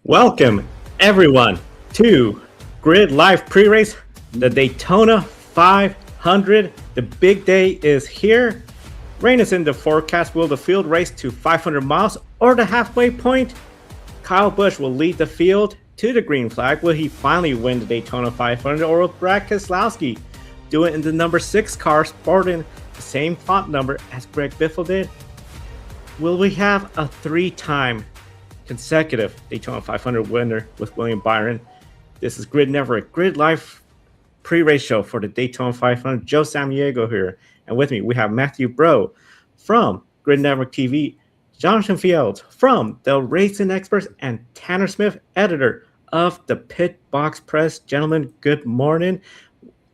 Welcome, everyone, to Grid Live Pre-Race, the Daytona 500. The big day is here. Rain is in the forecast. Will the field race to 500 miles or the halfway point? Kyle Busch will lead the field to the green flag. Will he finally win the Daytona 500, or will Brad Keselowski do it in the number 6 car, sporting the same font number as Greg Biffle did? Will we have a 3-time consecutive Daytona 500 winner with William Byron? This is Grid Network, Grid Live pre-race show for the Daytona 500. Joe Samaniego here, and with me we have Matthew Bro from Grid Network TV, Jonathan Fields from the Racing Experts, and Tanner Smith, editor of the Pit Box Press. Gentlemen, good morning.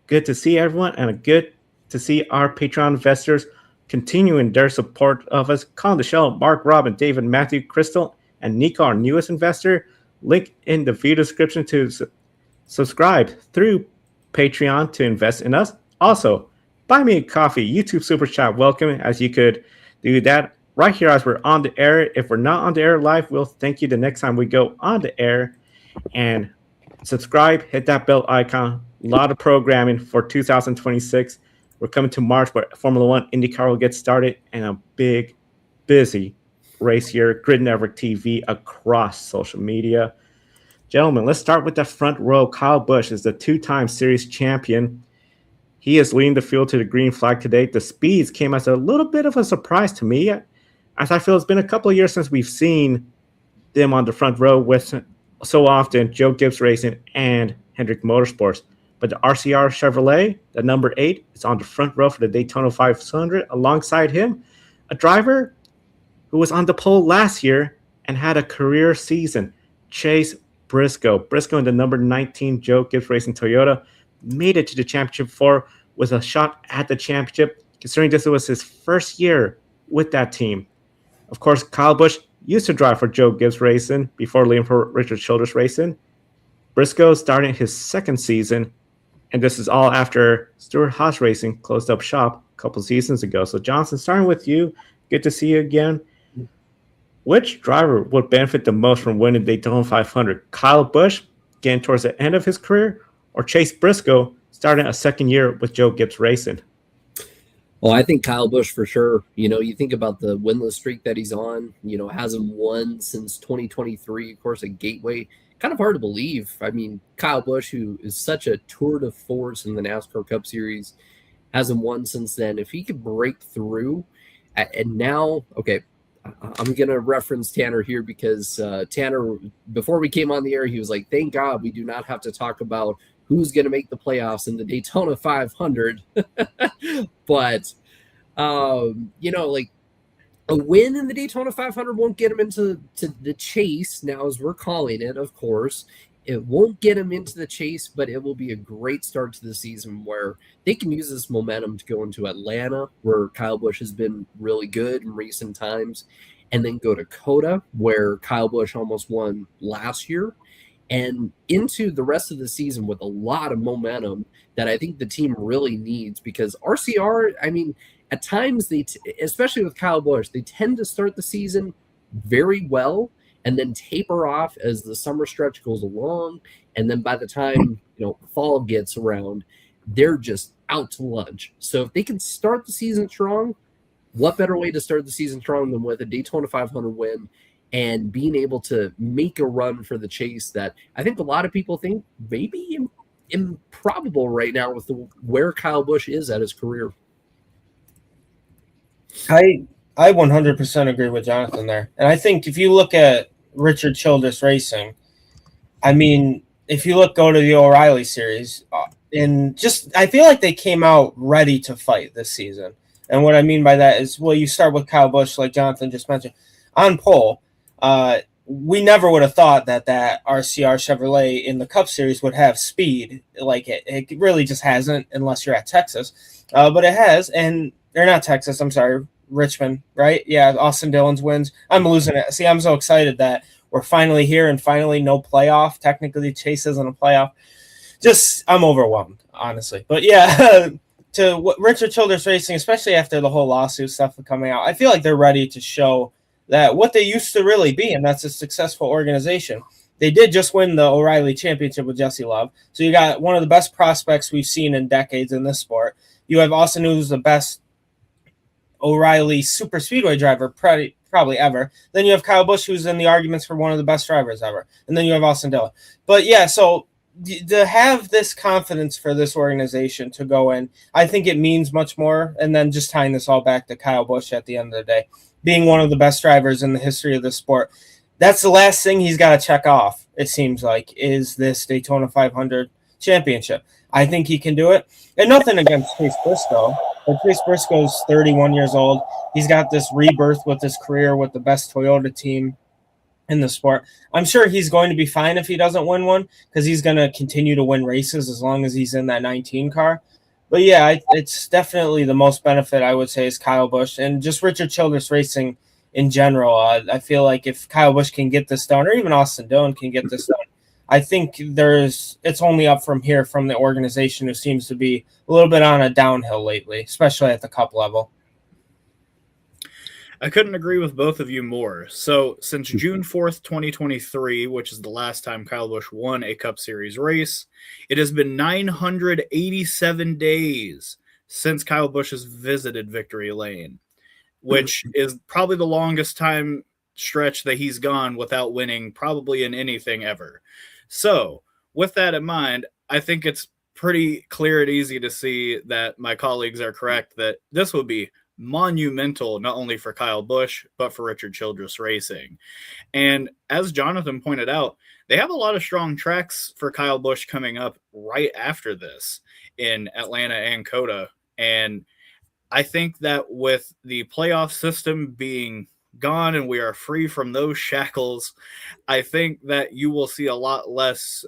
Good to see everyone, and good to see our Patreon investors continuing their support of us. Colin the Shell, Mark, Robin, David, Matthew, Crystal, and Nico, our newest investor. Link in the video description to subscribe through Patreon to invest in us. Also, buy me a coffee, YouTube Super Chat, welcome, as you could do that right here as we're on the air. If we're not on the air live, we'll thank you the next time we go on the air. And subscribe, hit that bell icon. A lot of programming for 2026. We're coming to March, where Formula One IndyCar will get started, and a big, busy race here. Grid Network TV across social media. Gentlemen, let's start with the front row. Kyle Busch is the 2-time series champion. He is leading the field to the green flag today. The speeds came as a little bit of a surprise to me, as I feel it's been a couple of years since we've seen them on the front row with so often Joe Gibbs Racing and Hendrick Motorsports. But the RCR Chevrolet, the number 8, is on the front row for the Daytona 500. Alongside him, a driver who was on the pole last year and had a career season, Chase Briscoe. Briscoe in the number 19 Joe Gibbs Racing Toyota made it to the championship 4 with a shot at the championship, considering this was his first year with that team. Of course, Kyle Busch used to drive for Joe Gibbs Racing before leaving for Richard Childress Racing. Briscoe started his second season, and this is all after Stewart Haas Racing closed up shop a couple seasons ago. So, Johnson, starting with you, good to see you again. Which driver would benefit the most from winning Daytona 500? Kyle Busch getting towards the end of his career, or Chase Briscoe starting a second year with Joe Gibbs Racing? Well, I think Kyle Busch for sure. You think about the winless streak that he's on, hasn't won since 2023, of course, at Gateway. Kind of hard to believe. I mean, Kyle Busch, who is such a tour de force in the NASCAR Cup Series, hasn't won since then. If he could break through, and now, okay, I'm going to reference Tanner here because Tanner, before we came on the air, he was like, thank God we do not have to talk about who's going to make the playoffs in the Daytona 500. But, like, a win in the Daytona 500 won't get him into the chase, now as we're calling it, of course. It won't get him into the chase, but it will be a great start to the season where they can use this momentum to go into Atlanta, where Kyle Busch has been really good in recent times, and then go to Coda, where Kyle Busch almost won last year, and into the rest of the season with a lot of momentum that I think the team really needs, because RCR, I mean, at times, especially with Kyle Busch, they tend to start the season very well and then taper off as the summer stretch goes along. And then by the time, fall gets around, they're just out to lunch. So if they can start the season strong, what better way to start the season strong than with a Daytona 500 win and being able to make a run for the chase that I think a lot of people think maybe improbable right now with where Kyle Busch is at his career. I 100% agree with Jonathan there. And I think if you look at Richard Childress Racing, I mean, if you go to the O'Reilly series, I feel like they came out ready to fight this season. And what I mean by that is, well, you start with Kyle Busch, like Jonathan just mentioned, on pole. We never would have thought that RCR Chevrolet in the Cup Series would have speed. Like it really just hasn't, unless you're at Texas. But it has, and they're not Texas. I'm sorry, Richmond, right? Yeah, Austin Dillon's wins. I'm losing it. See, I'm so excited that we're finally here and finally no playoff. Technically, Chase isn't a playoff. I'm overwhelmed, honestly. But yeah, to Richard Childress Racing, especially after the whole lawsuit stuff coming out, I feel like they're ready to show that what they used to really be, and that's a successful organization. They did just win the O'Reilly Championship with Jesse Love. So you got one of the best prospects we've seen in decades in this sport. You have Austin, who's the best O'Reilly super speedway driver probably ever. Then you have Kyle Busch, who's in the arguments for one of the best drivers ever. And then you have Austin Dillon. But yeah, so to have this confidence for this organization to go in, I think it means much more. And then just tying this all back to Kyle Busch at the end of the day, being one of the best drivers in the history of the sport. That's the last thing he's got to check off, it seems like, is this Daytona 500 championship. I think he can do it. And nothing against Chase Briscoe. But Chase Briscoe's 31 years old. He's got this rebirth with his career with the best Toyota team in the sport. I'm sure he's going to be fine if he doesn't win one, because he's going to continue to win races as long as he's in that 19 car. But yeah, it's definitely the most benefit, I would say, is Kyle Busch and just Richard Childress Racing in general. I feel like if Kyle Busch can get this done, or even Austin Dillon can get this done, I think it's only up from here from the organization, who seems to be a little bit on a downhill lately, especially at the Cup level. I couldn't agree with both of you more. So since June 4th, 2023, which is the last time Kyle Busch won a Cup Series race, it has been 987 days since Kyle Busch has visited Victory Lane, which is probably the longest time stretch that he's gone without winning probably in anything ever. So with that in mind, I think it's pretty clear and easy to see that my colleagues are correct that this would be monumental, not only for Kyle Busch, but for Richard Childress Racing. And as Jonathan pointed out, they have a lot of strong tracks for Kyle Busch coming up right after this in Atlanta and COTA. And I think that with the playoff system being gone and we are free from those shackles, I think that you will see a lot less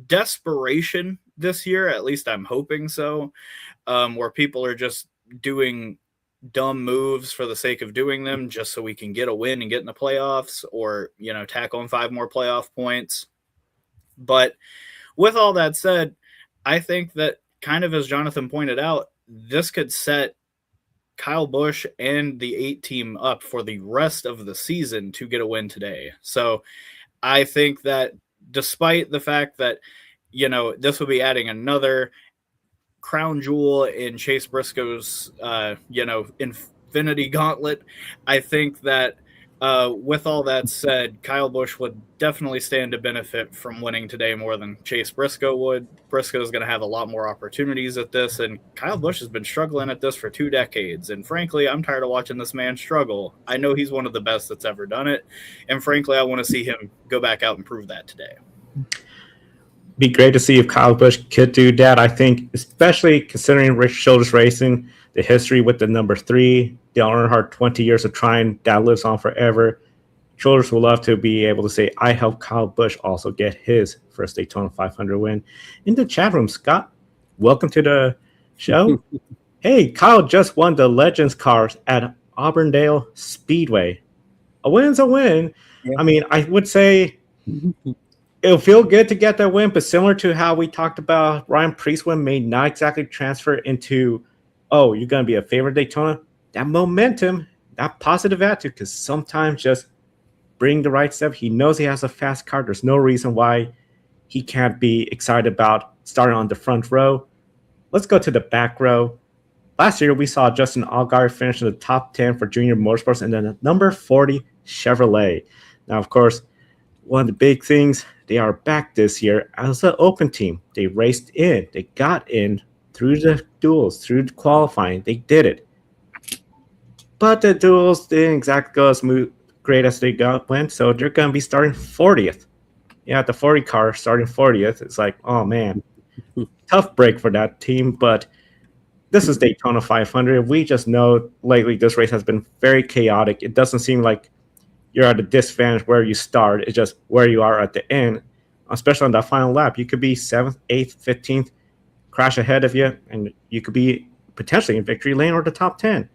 desperation this year. At least I'm hoping so, where people are just doing dumb moves for the sake of doing them just so we can get a win and get in the playoffs, or, tack on 5 more playoff points. But with all that said, I think that, kind of as Jonathan pointed out, this could set Kyle Busch and the 8 team up for the rest of the season to get a win today. So I think that despite the fact that, this will be adding another crown jewel in Chase Briscoe's, infinity gauntlet, I think that with all that said, Kyle Busch would definitely stand to benefit from winning today more than Chase Briscoe would. Briscoe is going to have a lot more opportunities at this, and Kyle Busch has been struggling at this for 2 decades. And frankly, I'm tired of watching this man struggle. I know he's one of the best that's ever done it, and frankly, I want to see him go back out and prove that today. Be great to see if Kyle Busch could do that. I think, especially considering Rich Childress Racing, the history with the number 3, Dale Earnhardt, 20 years of trying, that lives on forever. Childress would love to be able to say, I helped Kyle Busch also get his first Daytona 500 win. In the chat room, Scott, welcome to the show. Hey, Kyle just won the Legends cars at Auburndale Speedway. A win's a win. Yeah. I mean, I would say it'll feel good to get that win, but similar to how we talked about Ryan Preece win may not exactly transfer into, oh, you're going to be a favorite Daytona. That momentum, that positive attitude, because sometimes just bring the right step. He knows he has a fast car. There's no reason why he can't be excited about starting on the front row. Let's go to the back row. Last year, we saw Justin Allgaier finish in the top 10 for Junior Motorsports and then a number 40 Chevrolet. Now, of course, one of the big things, they are back this year as an open team. They raced in. They got in through the duels, through the qualifying. They did it. But the duels didn't exactly go as great as they went, so they're going to be starting 40th. Yeah, the 40 car starting 40th. It's like, oh, man. Tough break for that team, but this is Daytona 500. We just know lately this race has been very chaotic. It doesn't seem like you're at a disadvantage where you start. It's just where you are at the end, especially on that final lap. You could be 7th, 8th, 15th, crash ahead of you, and you could be potentially in victory lane or the top 10.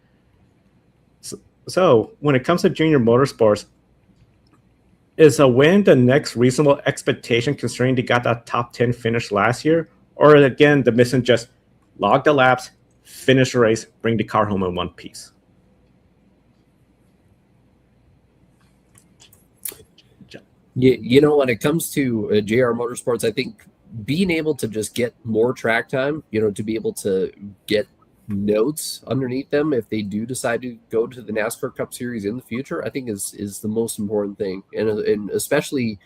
So when it comes to Junior Motorsports, is a win the next reasonable expectation considering they got that top 10 finish last year? Or again, the mission just log the laps, finish the race, bring the car home in one piece? When it comes to JR Motorsports, I think being able to just get more track time, to be able to get notes underneath them if they do decide to go to the NASCAR Cup Series in the future, I think is the most important thing, and especially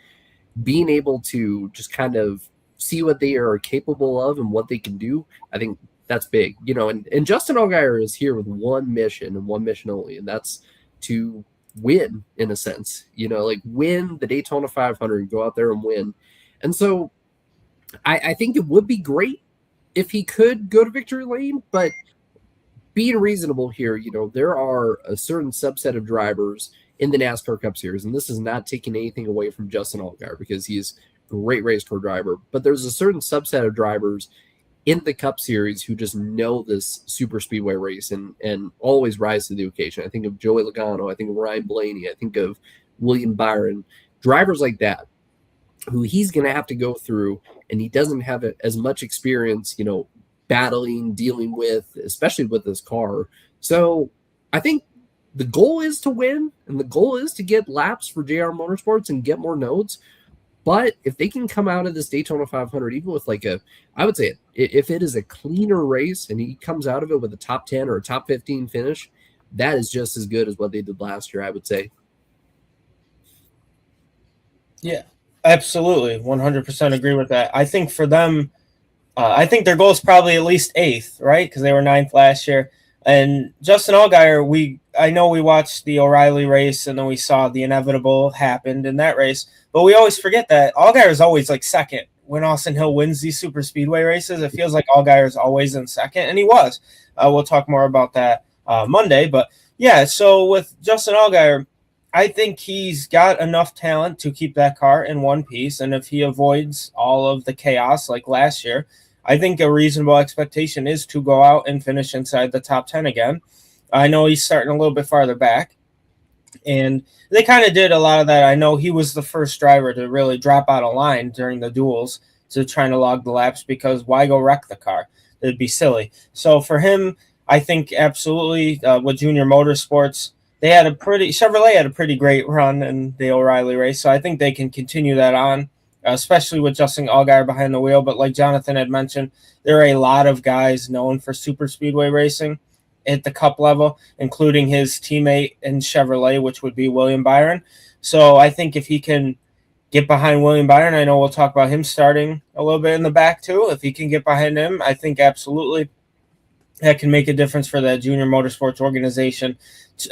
being able to just kind of see what they are capable of and what they can do. I think that's big, and Justin Allgaier is here with one mission and one mission only, and that's to win, in a sense, like win the Daytona 500, go out there and win. And so I think it would be great if he could go to victory lane, but being reasonable here, there are a certain subset of drivers in the NASCAR Cup Series, and this is not taking anything away from Justin Allgaier because he's a great race car driver, but there's a certain subset of drivers in the Cup Series who just know this super speedway race and always rise to the occasion. I think of Joey Logano, I think of Ryan Blaney, I think of William Byron, drivers like that who he's going to have to go through, and he doesn't have as much experience, battling, dealing with, especially with this car. So I think the goal is to win, and the goal is to get laps for JR Motorsports and get more notes. But if they can come out of this Daytona 500, even with I would say if it is a cleaner race and he comes out of it with a top 10 or a top 15 finish, that is just as good as what they did last year, I would say. Yeah, absolutely. 100% agree with that. I think for them, I think their goal is probably at least 8th, right? Because they were 9th last year. And Justin Allgaier, I know we watched the O'Reilly race and then we saw the inevitable happened in that race, but we always forget that Allgaier is always second. When Austin Hill wins these super speedway races, it feels like Allgaier is always in second, and he was. We'll talk more about that Monday. But yeah, so with Justin Allgaier, I think he's got enough talent to keep that car in one piece, and if he avoids all of the chaos like last year, I think a reasonable expectation is to go out and finish inside the top 10 again. I know he's starting a little bit farther back, and they kind of did a lot of that. I know he was the first driver to really drop out of line during the duels to trying to log the laps, because why go wreck the car? It'd be silly. So for him, I think absolutely with Junior Motorsports, Chevrolet had a pretty great run in the O'Reilly race, so I think they can continue that on, especially with Justin Allgaier behind the wheel. But like Jonathan had mentioned, there are a lot of guys known for super speedway racing at the Cup level, including his teammate in Chevrolet, which would be William Byron. So I think if he can get behind William Byron, I know we'll talk about him starting a little bit in the back too. If he can get behind him, I think absolutely that can make a difference for the Junior Motorsports organization.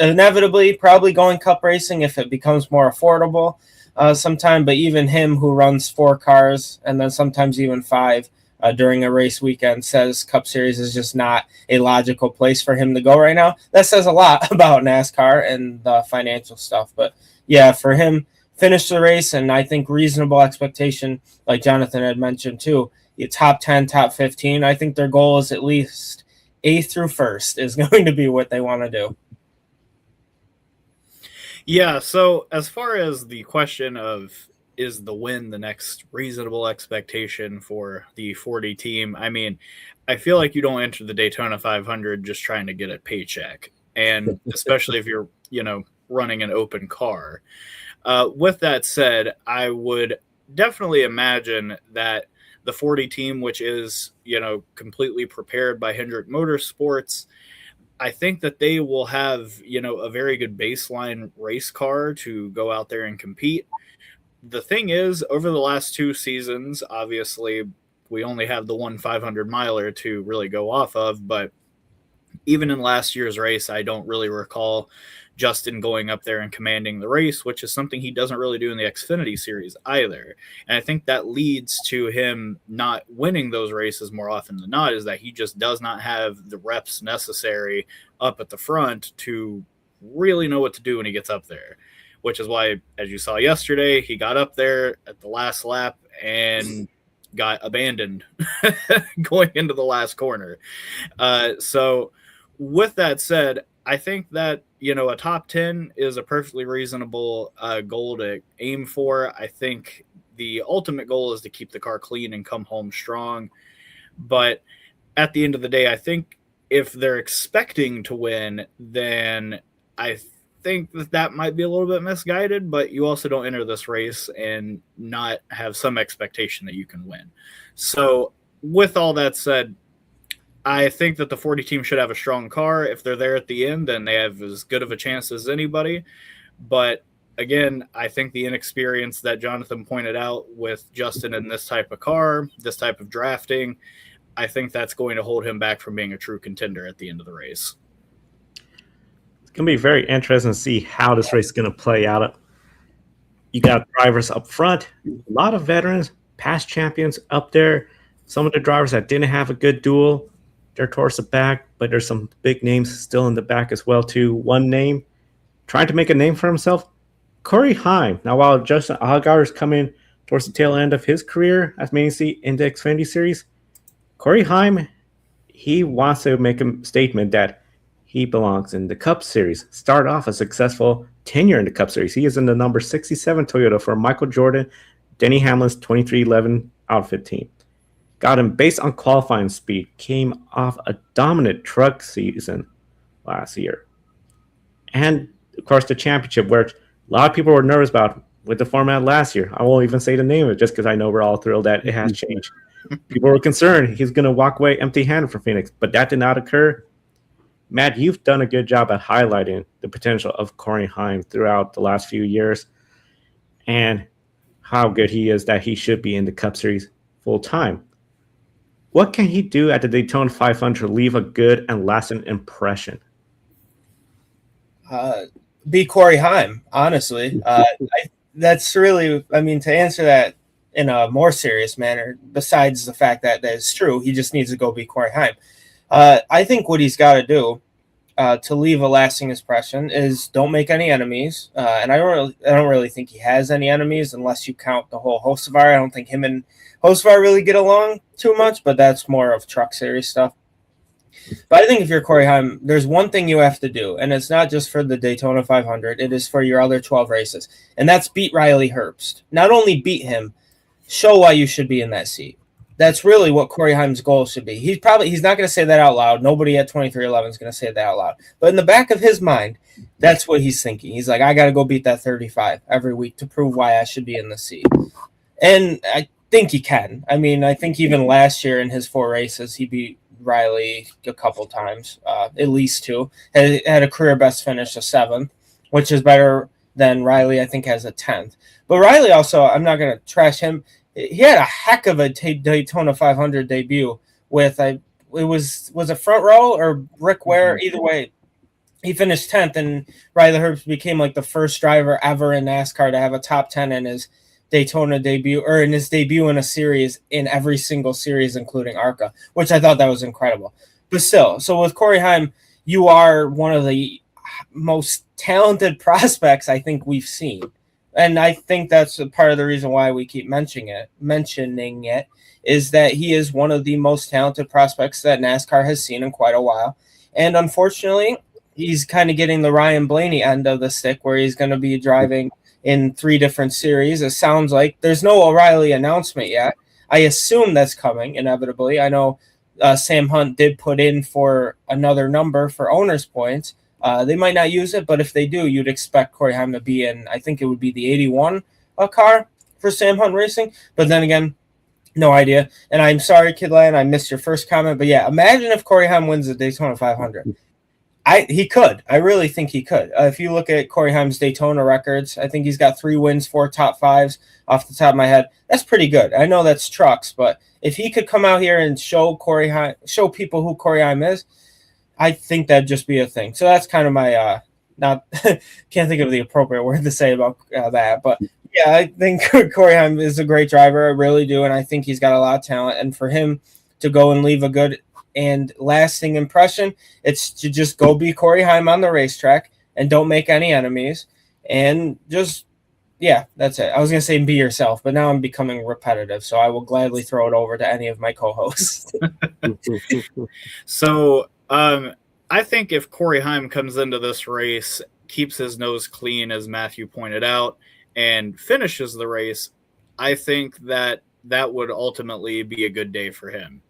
Inevitably, probably going Cup racing if it becomes more affordable sometime, but even him who runs 4 cars and then sometimes even 5 during a race weekend says Cup Series is just not a logical place for him to go right now. That says a lot about NASCAR and the financial stuff. But yeah, for him, finish the race, and I think reasonable expectation, like Jonathan had mentioned too, top 10, top 15. I think their goal is at least 8th through 1st is going to be what they want to do. Yeah, so as far as the question of is the win the next reasonable expectation for the 40 team, I mean, I feel like you don't enter the Daytona 500 just trying to get a paycheck, and especially if you're, running an open car. With that said, I would definitely imagine that the 40 team, which is, completely prepared by Hendrick Motorsports, I think that they will have, a very good baseline race car to go out there and compete. The thing is, over the last 2 seasons, obviously, we only have the one 500 miler to really go off of, but even in last year's race, I don't really recall Justin going up there and commanding the race, which is something he doesn't really do in the Xfinity series either. And I think that leads to him not winning those races more often than not, is that he just does not have the reps necessary up at the front to really know what to do when he gets up there, which is why, as you saw yesterday, he got up there at the last lap and got abandoned going into the last corner. So with that said, I think that, a top 10 is a perfectly reasonable goal to aim for. I think the ultimate goal is to keep the car clean and come home strong. But at the end of the day, I think if they're expecting to win, then I think that might be a little bit misguided, but you also don't enter this race and not have some expectation that you can win. So with all that said, I think that the 40 team should have a strong car. If they're there at the end, then they have as good of a chance as anybody. But again, I think the inexperience that Jonathan pointed out with Justin in this type of car, this type of drafting, I think that's going to hold him back from being a true contender at the end of the race. It's going to be very interesting to see how this race is going to play out. You got drivers up front, a lot of veterans, past champions up there. Some of the drivers that didn't have a good duel, they're towards the back, but there's some big names still in the back as well, too. One name trying to make a name for himself, Corey Heim. Now, while Justin Allgaier is coming towards the tail end of his career as main seat in the Xfinity Series, Corey Heim, he wants to make a statement that he belongs in the Cup Series. Start off a successful tenure in the Cup Series. He is in the number 67 Toyota for Michael Jordan, Denny Hamlin's 2311 outfit team. Got him based on qualifying speed. Came off a dominant truck season last year. And, of course, the championship, where a lot of people were nervous about with the format last year. I won't even say the name of it just because I know we're all thrilled that it has changed. People were concerned he's going to walk away empty-handed from Phoenix, but that did not occur. Matt, you've done a good job at highlighting the potential of Corey Heim throughout the last few years and how good he is, that he should be in the Cup Series full-time. What can he do at the Daytona 500 to leave a good and lasting impression? Be Corey Heim, honestly. That's really, I mean, to answer that in a more serious manner, besides the fact that that is true, he just needs to go be Corey Heim. I think what he's got to do to leave a lasting impression is don't make any enemies. And I don't really think he has any enemies unless you count the whole Hocevar. I don't think him and Hocevar really get along too much, but that's more of truck series stuff. But I think if you're Corey Heim, there's one thing you have to do, and it's not just for the Daytona 500. It is for your other 12 races, and that's beat Riley Herbst. Not only beat him, show why you should be in that seat. That's really what Corey Heim's goal should be. He's not going to say that out loud. Nobody at 2311 is going to say that out loud. But in the back of his mind, that's what he's thinking. He's like, I got to go beat that 35 every week to prove why I should be in the seat. And I think he can. I mean, I think even last year in his 4 races, he beat Riley a couple times, at least 2. Had a career best finish, a 7th, which is better than Riley, I think, has a 10th. But Riley also, I'm not going to trash him. He had a heck of a Daytona 500 debut with it was a front row or Rick Ware. Either way, he finished 10th, and Riley Herbst became like the first driver ever in NASCAR to have a top 10 in his Daytona debut, or in his debut in a series, in every single series, including ARCA, which I thought that was incredible. But still, so with Corey Heim, you are one of the most talented prospects I think we've seen. And I think that's a part of the reason why we keep mentioning it, is that he is one of the most talented prospects that NASCAR has seen in quite a while. And unfortunately, he's kind of getting the Ryan Blaney end of the stick, where he's going to be driving in 3 different series. It sounds like there's no O'Reilly announcement yet. I assume that's coming inevitably. I know Sam Hunt did put in for another number for owner's points. They might not use it, but if they do, you'd expect Corey Heim to be in, I think it would be the 81 car for Sam Hunt Racing. But then again, no idea. And I'm sorry, Kidland, I missed your first comment. But yeah, imagine if Corey Heim wins the Daytona 500. He could. I really think he could. If you look at Corey Heim's Daytona records, I think he's got 3 wins, 4 top 5s off the top of my head. That's pretty good. I know that's trucks, but if he could come out here and show people who Corey Heim is, I think that'd just be a thing. So that's kind of my can't think of the appropriate word to say about that. But yeah, I think Corey Heim is a great driver. I really do. And I think he's got a lot of talent. And for him to go and leave a good and lasting impression, it's to just go be Corey Heim on the racetrack and don't make any enemies. And just, yeah, that's it. I was going to say be yourself, but now I'm becoming repetitive. So I will gladly throw it over to any of my co-hosts. So, I think if Corey Heim comes into this race, keeps his nose clean, as Matthew pointed out, and finishes the race, I think that would ultimately be a good day for him.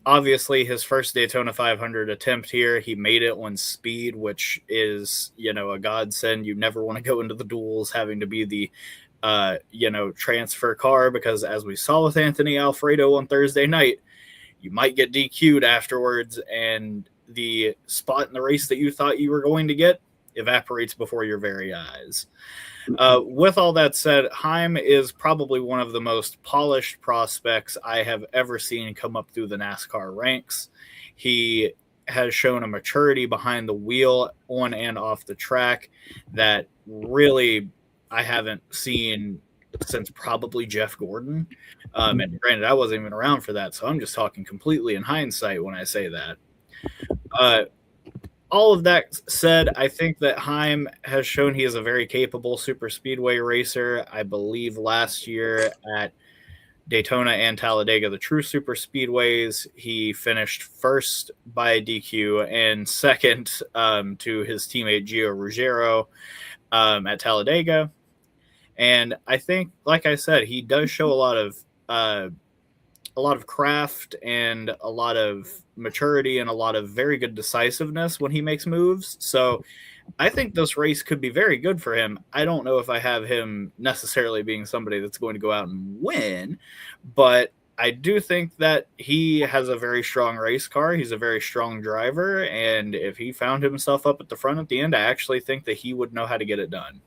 Obviously, his first Daytona 500 attempt here, he made it on speed, which is, a godsend. You never want to go into the duels having to be the, transfer car, because as we saw with Anthony Alfredo on Thursday night, you might get DQ'd afterwards, and the spot in the race that you thought you were going to get evaporates before your very eyes. With all that said, Heim is probably one of the most polished prospects I have ever seen come up through the NASCAR ranks. He has shown a maturity behind the wheel on and off the track that really I haven't seen since probably Jeff Gordon. And granted, I wasn't even around for that, so I'm just talking completely in hindsight when I say that. All of that said, I think that Heim has shown he is a very capable super speedway racer. I believe last year at Daytona and Talladega, the true super speedways, he finished first by DQ and second to his teammate Gio Ruggiero at Talladega. And I think, like I said, he does show a lot of craft and a lot of maturity and a lot of very good decisiveness when he makes moves. So I think this race could be very good for him. I don't know if I have him necessarily being somebody that's going to go out and win, but I do think that he has a very strong race car. He's a very strong driver. And if he found himself up at the front at the end, I actually think that he would know how to get it done.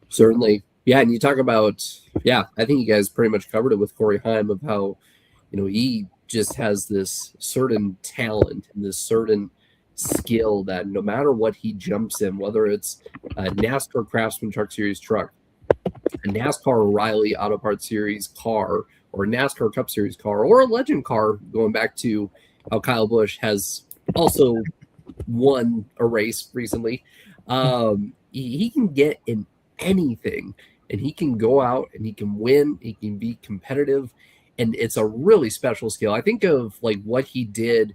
Certainly. Yeah, and you talk about, I think you guys pretty much covered it with Corey Heim of how, he just has this certain talent and this certain skill that no matter what he jumps in, whether it's a NASCAR Craftsman Truck Series truck, a NASCAR O'Reilly Auto Parts Series car, or a NASCAR Cup Series car, or a Legend car, going back to how Kyle Busch has also won a race recently, he can get in anything. And he can go out and he can win. He can be competitive. And it's a really special skill. I think of like what he did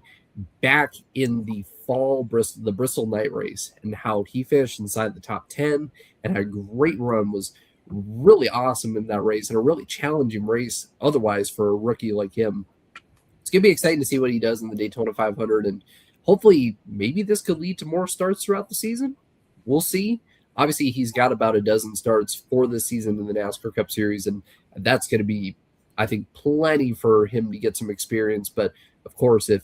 back in the fall, the Bristol night race, and how he finished inside the top 10 and had a great run, was really awesome in that race and a really challenging race otherwise for a rookie like him. It's going to be exciting to see what he does in the Daytona 500. And hopefully maybe this could lead to more starts throughout the season. We'll see. Obviously, he's got about a dozen starts for this season in the NASCAR Cup Series, and that's going to be, I think, plenty for him to get some experience. But, of course, if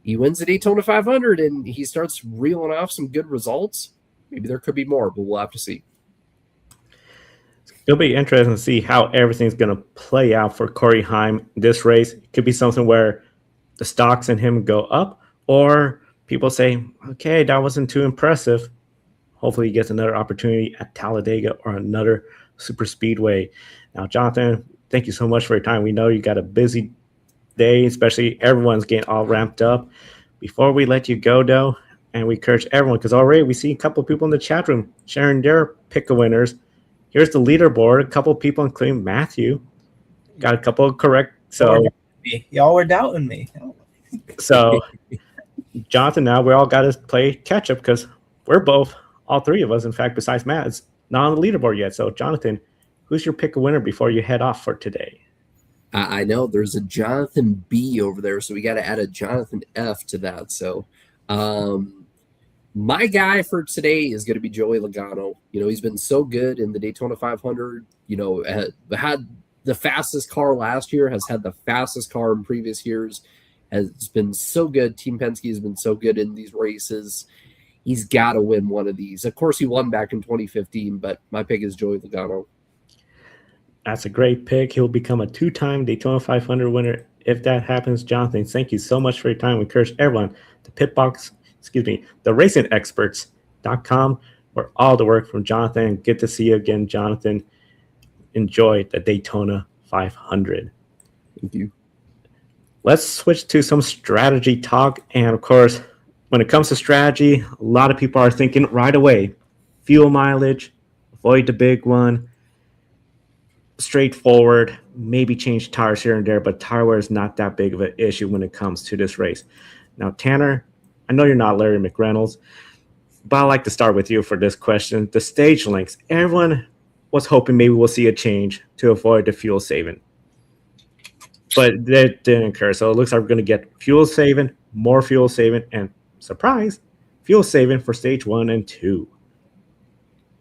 he wins the Daytona 500 and he starts reeling off some good results, maybe there could be more, but we'll have to see. It'll be interesting to see how everything's going to play out for Corey Heim this race. It could be something where the stocks in him go up, or people say, okay, that wasn't too impressive. Hopefully he gets another opportunity at Talladega or another super speedway. Now, Jonathan, thank you so much for your time. We know you got a busy day, especially everyone's getting all ramped up. Before we let you go, though, and we encourage everyone, because already we see a couple of people in the chat room sharing their pick-a-winners. Here's the leaderboard. A couple of people, including Matthew, got a couple of correct. So y'all were doubting me. So, Jonathan, now we all got to play catch-up because we're both – all three of us, in fact, besides Matt, is not on the leaderboard yet. So, Jonathan, who's your pick a winner before you head off for today? I know there's a Jonathan B over there, so we got to add a Jonathan F to that. So, my guy for today is going to be Joey Logano. He's been so good in the Daytona 500. Had the fastest car last year, has had the fastest car in previous years, has been so good. Team Penske has been so good in these races. He's got to win one of these. Of course, he won back in 2015, but my pick is Joey Logano. That's a great pick. He'll become a two-time Daytona 500 winner if that happens. Jonathan, thank you so much for your time. We encourage everyone to the racingexperts.com for all the work from Jonathan. Good to see you again, Jonathan. Enjoy the Daytona 500. Thank you. Let's switch to some strategy talk. And, of course, when it comes to strategy, a lot of people are thinking right away, fuel mileage, avoid the big one, straightforward, maybe change tires here and there, but tire wear is not that big of an issue when it comes to this race. Now, Tanner, I know you're not Larry McReynolds, but I'd like to start with you for this question. The stage lengths, everyone was hoping maybe we'll see a change to avoid the fuel saving. but that didn't occur. So it looks like we're going to get fuel saving, more fuel saving, and surprise, fuel saving for stage 1 and 2.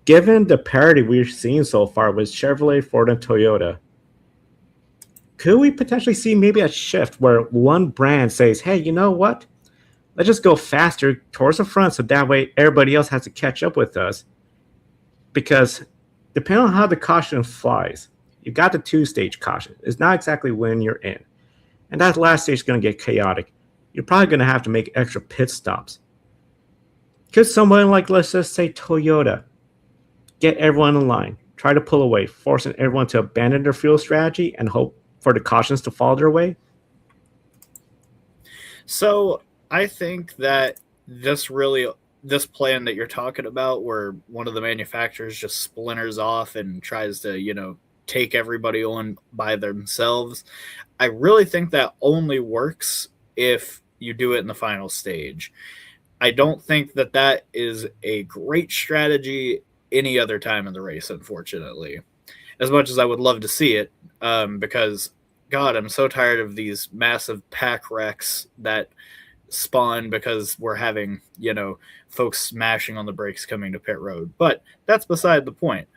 Given the parity we've seen so far with Chevrolet, Ford, and Toyota, could we potentially see maybe a shift where one brand says, hey, you know what? Let's just go faster towards the front so that way everybody else has to catch up with us. Because depending on how the caution flies, you got the 2-stage caution. It's not exactly when you're in. And that last stage is going to get chaotic. You're probably going to have to make extra pit stops. Could someone like, let's just say Toyota, get everyone in line, try to pull away, forcing everyone to abandon their fuel strategy and hope for the cautions to fall their way? So I think that this plan that you're talking about, where one of the manufacturers just splinters off and tries to, take everybody on by themselves, I really think that only works if you do it in the final stage. I don't think that that is a great strategy any other time in the race, unfortunately, as much as I would love to see it, because God, I'm so tired of these massive pack wrecks that spawn because we're having, folks smashing on the brakes coming to pit road. But that's beside the point.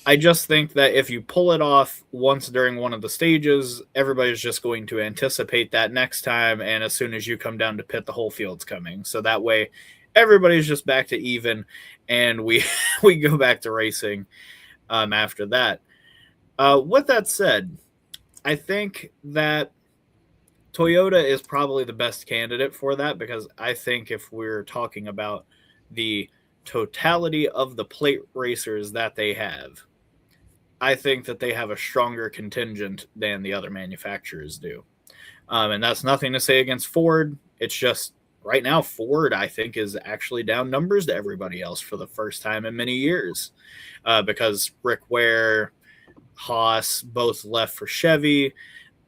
I just think that if you pull it off once during one of the stages, everybody's just going to anticipate that next time. And as soon as you come down to pit, the whole field's coming. So that way everybody's just back to even and we go back to racing after that. With that said, I think that Toyota is probably the best candidate for that, because I think if we're talking about the totality of the plate racers that they have, I think that they have a stronger contingent than the other manufacturers do. And that's nothing to say against Ford. It's just right now Ford, I think, is actually down numbers to everybody else for the first time in many years, because Rick Ware, Haas both left for Chevy,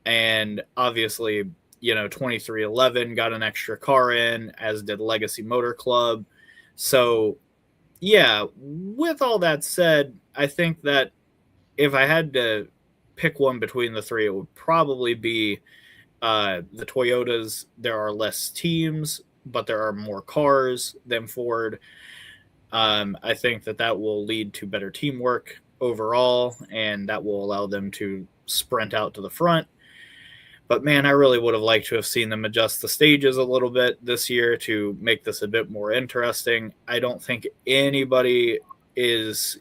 and obviously, 2311 got an extra car in, as did Legacy Motor Club. So, yeah, with all that said, I think that if I had to pick one between the three, it would probably be the Toyotas. There are less teams, but there are more cars than Ford. I think that will lead to better teamwork overall, and that will allow them to sprint out to the front. But man, I really would have liked to have seen them adjust the stages a little bit this year to make this a bit more interesting. I don't think anybody is,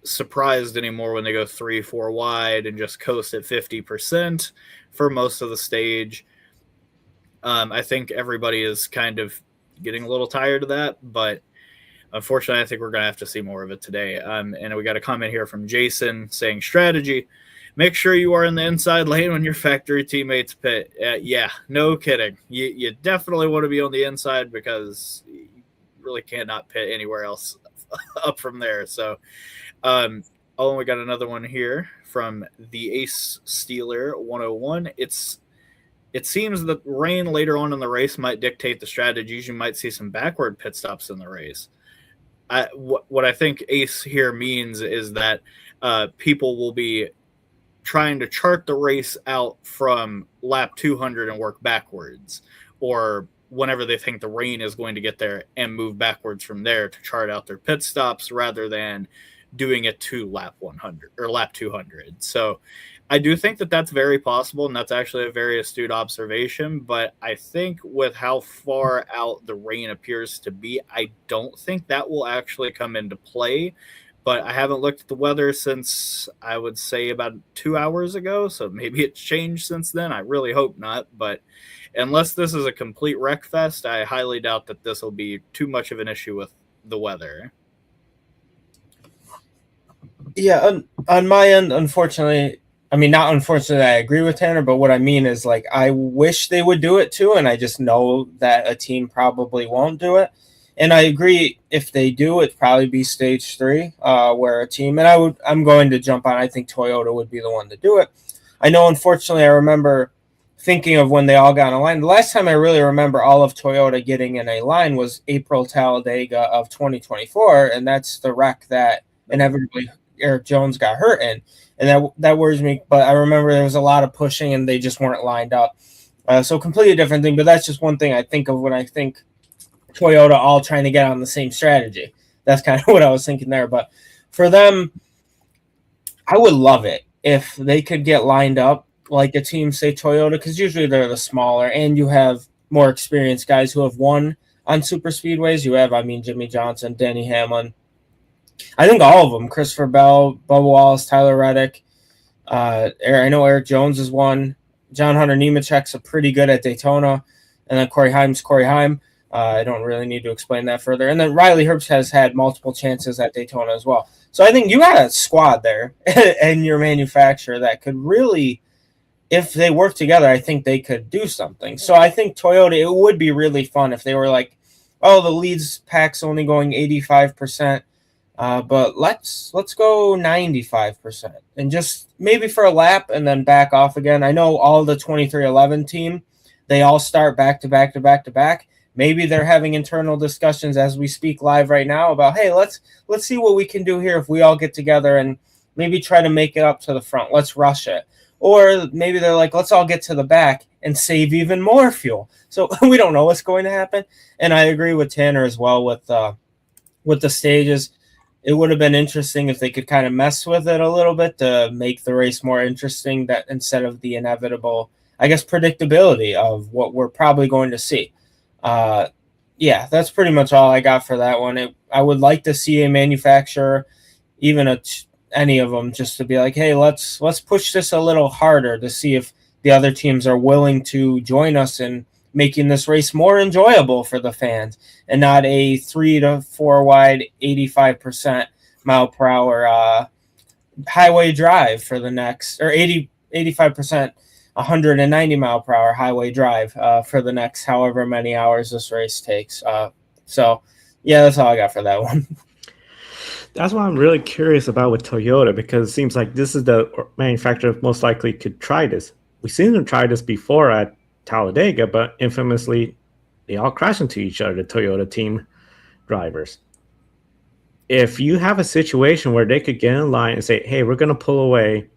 surprised anymore when they go 3-4 wide and just coast at 50% for most of the stage. I think everybody is kind of getting a little tired of that, but unfortunately, I think we're going to have to see more of it today. And we got a comment here from Jason saying, strategy, make sure you are in the inside lane when your factory teammates pit. Yeah, no kidding. You definitely want to be on the inside, because you really cannot pit anywhere else up from there. So, we got another one here from the Ace Steeler 101. It seems that rain later on in the race might dictate the strategies. You might see some backward pit stops in the race. What I think Ace here means is that people will be trying to chart the race out from lap 200 and work backwards, or whenever they think the rain is going to get there, and move backwards from there to chart out their pit stops, rather than doing it to lap 100 or lap 200. So I do think that that's very possible, and that's actually a very astute observation. But I think with how far out the rain appears to be, I don't think that will actually come into play. But I haven't looked at the weather since, I would say, about 2 hours ago. So maybe it's changed since then. I really hope not. But unless this is a complete wreck fest, I highly doubt that this will be too much of an issue with the weather. Yeah, on my end, unfortunately, not unfortunately, I agree with Tanner, but what I mean is, I wish they would do it too, and I just know that a team probably won't do it. And I agree, if they do, it'd probably be stage 3, where a team, and I'm going to jump on, I think Toyota would be the one to do it. I know, unfortunately, I remember thinking of when they all got in a line. The last time I really remember all of Toyota getting in a line was April Talladega of 2024, and that's the wreck that inevitably Eric Jones got hurt in, and that worries me. But I remember there was a lot of pushing, and they just weren't lined up. So completely different thing, but that's just one thing I think of when I think Toyota all trying to get on the same strategy. That's kind of what I was thinking there. But for them, I would love it if they could get lined up like a team, say Toyota, because usually they're the smaller, and you have more experienced guys who have won on super speedways. You have, Jimmy Johnson, Denny Hamlin. I think all of them, Christopher Bell, Bubba Wallace, Tyler Reddick. I know Eric Jones has won. John Hunter Nemechek's a pretty good at Daytona. And then Corey Heim's Corey Heim. I don't really need to explain that further. And then Riley Herbst has had multiple chances at Daytona as well. So I think you got a squad there and your manufacturer that could really, if they work together, I think they could do something. So I think Toyota, it would be really fun if they were like, oh, the leads pack's only going 85%, but let's go 95% and just maybe for a lap and then back off again. I know all the 2311 team, they all start back to back to back to back. Maybe they're having internal discussions as we speak live right now about, hey, let's see what we can do here if we all get together and maybe try to make it up to the front. Let's rush it. Or maybe they're like, let's all get to the back and save even more fuel. So we don't know what's going to happen. And I agree with Tanner as well with the stages. It would have been interesting if they could kind of mess with it a little bit to make the race more interesting, that instead of the inevitable, I guess, predictability of what we're probably going to see. Yeah, that's pretty much all I got for that one. I would like to see a manufacturer, even any of them, just to be like, hey, let's push this a little harder to see if the other teams are willing to join us in making this race more enjoyable for the fans and not a 3 to 4 wide 85% mile per hour highway drive for the next, or 85% 190 mile per hour highway drive for the next however many hours this race takes. So yeah, that's all I got for that one. That's why I'm really curious about with Toyota, because it seems like this is the manufacturer most likely could try this. We've seen them try this before at Talladega, but infamously, they all crash into each other, the Toyota team drivers. If you have a situation where they could get in line and say, hey, we're going to pull away,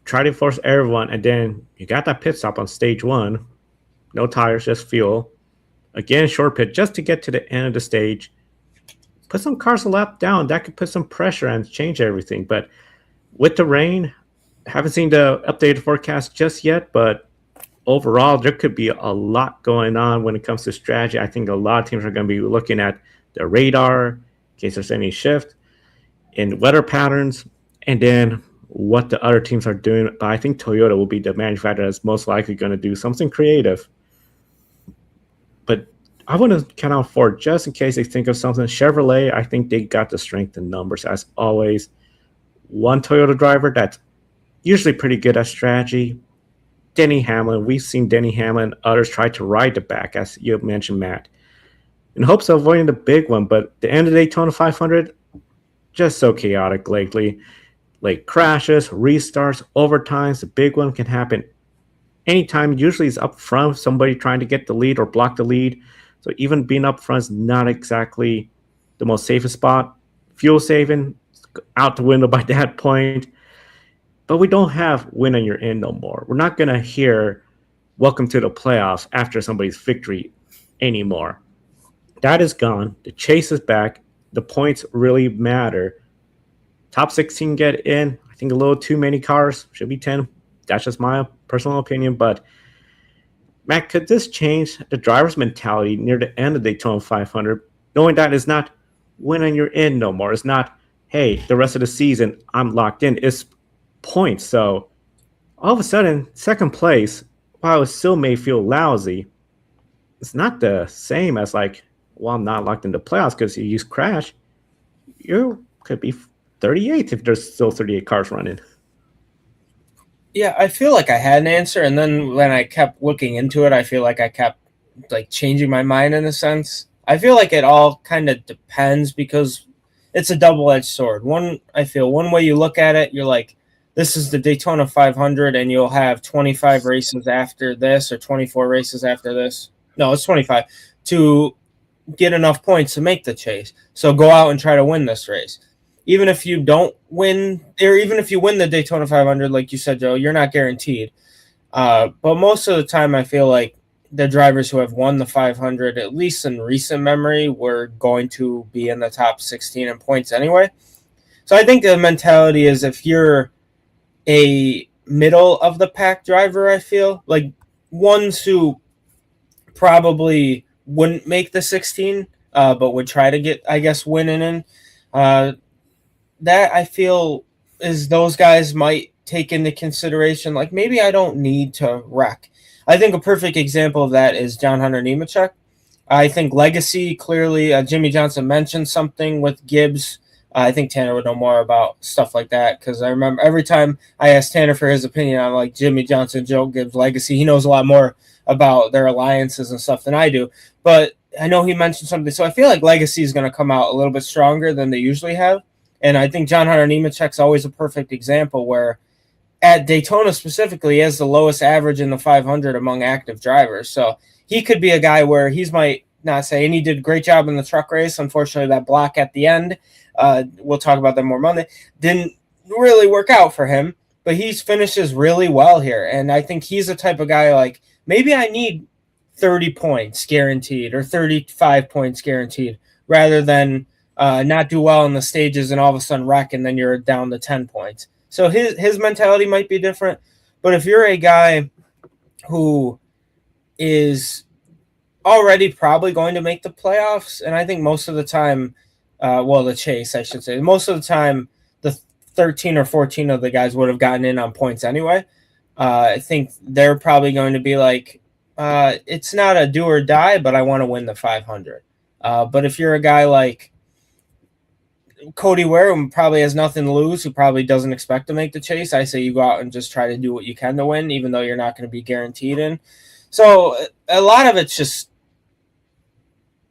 try to force everyone, and then you got that pit stop on stage one, no tires, just fuel. Again, short pit just to get to the end of the stage. Put some cars a lap down. That could put some pressure and change everything. But with the rain, haven't seen the updated forecast just yet, but overall, there could be a lot going on when it comes to strategy. I think a lot of teams are going to be looking at the radar in case there's any shift in weather patterns, and then what the other teams are doing. But I think Toyota will be the manufacturer that's most likely going to do something creative. But I want to count out Ford just in case they think of something. Chevrolet, I think they got the strength in numbers as always. One Toyota driver that's usually pretty good at strategy. Denny Hamlin. We've seen Denny Hamlin. Others try to ride the back, as you mentioned, Matt, in hopes of avoiding the big one. But the end of the Daytona 500, just so chaotic lately. Late crashes, restarts, overtimes. The big one can happen anytime. Usually it's up front, somebody trying to get the lead or block the lead. So even being up front is not exactly the most safest spot. Fuel saving, out the window by that point. But we don't have win on your end no more. We're not going to hear welcome to the playoffs after somebody's victory anymore. That is gone. The chase is back. The points really matter. Top 16 get in. I think a little too many cars. Should be 10. That's just my personal opinion. But, Matt, could this change the driver's mentality near the end of Daytona 500, knowing that it's not win on your end no more? It's not, hey, the rest of the season, I'm locked in. It's points. So all of a sudden, second place, while it still may feel lousy, it's not the same as like, well, I'm not locked into playoffs because you use crash. You could be 38th if there's still 38 cars running. Yeah, I feel like I had an answer, and then when I kept looking into it, I feel like I kept like changing my mind in a sense. I feel like it all kind of depends because it's a double-edged sword. I feel one way you look at it, you're like, this is the Daytona 500, and you'll have 25 races after this or 24 races after this. No, it's 25 to get enough points to make the chase. So go out and try to win this race. even if you don't win, or even if you win the Daytona 500, like you said, Joe, you're not guaranteed. But most of the time, I feel like the drivers who have won the 500, at least in recent memory, were going to be in the top 16 in points anyway. So I think the mentality is if you're a middle of the pack driver, I feel like ones who probably wouldn't make the 16, but would try to get, I guess, winning in. That I feel is those guys might take into consideration, like maybe I don't need to wreck. I think a perfect example of that is John Hunter Nemechek. I think legacy, clearly, Jimmy Johnson mentioned something with Gibbs. I think Tanner would know more about stuff like that because I remember every time I asked Tanner for his opinion on like Jimmy Johnson, Joe Gibbs legacy, he knows a lot more about their alliances and stuff than I do. But I know he mentioned something. So I feel like legacy is going to come out a little bit stronger than they usually have. And I think John Hunter Nemechek's always a perfect example where at Daytona specifically, he has the lowest average in the 500 among active drivers. So he could be a guy where he's might not say, and he did a great job in the truck race. Unfortunately, that block at the end, we'll talk about that more Monday, didn't really work out for him, but he finishes really well here. And I think he's the type of guy like, maybe I need 30 points guaranteed or 35 points guaranteed rather than not do well in the stages and all of a sudden wreck and then you're down to 10 points. So his mentality might be different. But if you're a guy who is already probably going to make the playoffs, and I think most of the time, the chase, I should say, most of the time, the 13 or 14 of the guys would have gotten in on points anyway. I think they're probably going to be like, it's not a do or die, but I want to win the 500. But if you're a guy like Cody Ware, who probably has nothing to lose, who probably doesn't expect to make the chase, I say you go out and just try to do what you can to win, even though you're not going to be guaranteed in. So a lot of it's just,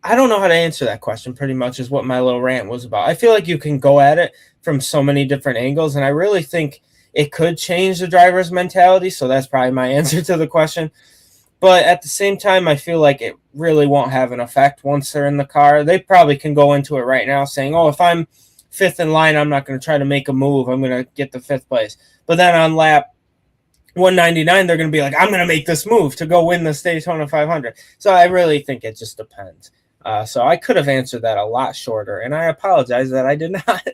I don't know how to answer that question pretty much is what my little rant was about. I feel like you can go at it from so many different angles, and I really think it could change the driver's mentality. So that's probably my answer to the question. But at the same time, I feel like it really won't have an effect once they're in the car. They probably can go into it right now saying, oh, if I'm fifth in line, I'm not going to try to make a move. I'm going to get the fifth place. But then on lap 199, they're going to be like, I'm going to make this move to go win the Daytona 500. So I really think it just depends. So I could have answered that a lot shorter, and I apologize that I did not.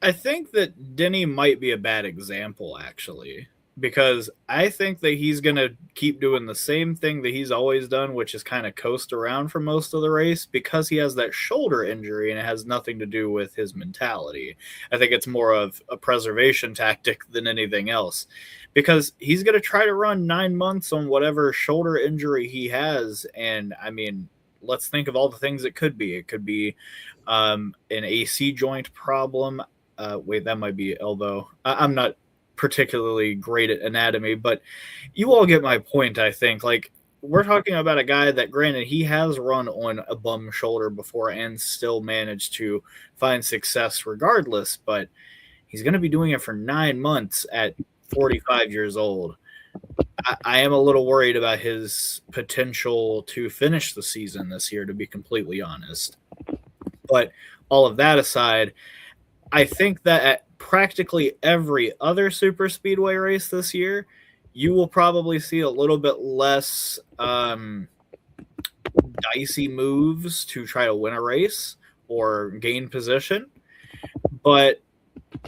I think that Denny might be a bad example, actually, because I think that he's going to keep doing the same thing that he's always done, which is kind of coast around for most of the race because he has that shoulder injury and it has nothing to do with his mentality. I think it's more of a preservation tactic than anything else because he's going to try to run 9 months on whatever shoulder injury he has. And I mean, let's think of all the things it could be. It could be an AC joint problem. Wait, that might be elbow. I'm not particularly great at anatomy, but you all get my point. I think like we're talking about a guy that, granted, he has run on a bum shoulder before and still managed to find success regardless, but he's going to be doing it for 9 months at 45 years old. I am a little worried about his potential to finish the season this year, to be completely honest. But all of that aside, I think that at practically every other super speedway race this year, you will probably see a little bit less dicey moves to try to win a race or gain position. But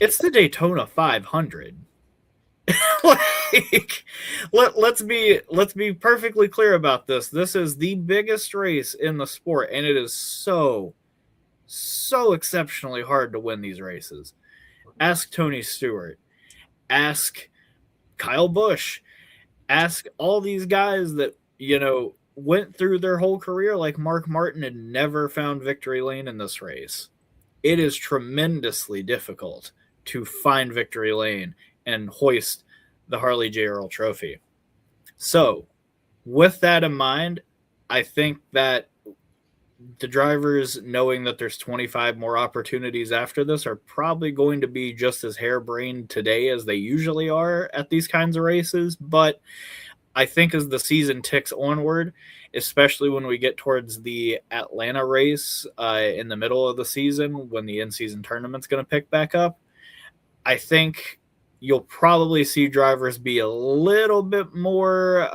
it's the Daytona 500. Like, let's be perfectly clear about this. This is the biggest race in the sport, and it is so exceptionally hard to win these races. Ask Tony Stewart, ask Kyle Busch, ask all these guys that, went through their whole career like Mark Martin and never found victory lane in this race. It is tremendously difficult to find victory lane and hoist the Harley J. Earl Trophy. So, with that in mind, I think that the drivers, knowing that there's 25 more opportunities after this, are probably going to be just as harebrained today as they usually are at these kinds of races. But I think as the season ticks onward, especially when we get towards the Atlanta race in the middle of the season, when the in-season tournament's going to pick back up, I think you'll probably see drivers be a little bit more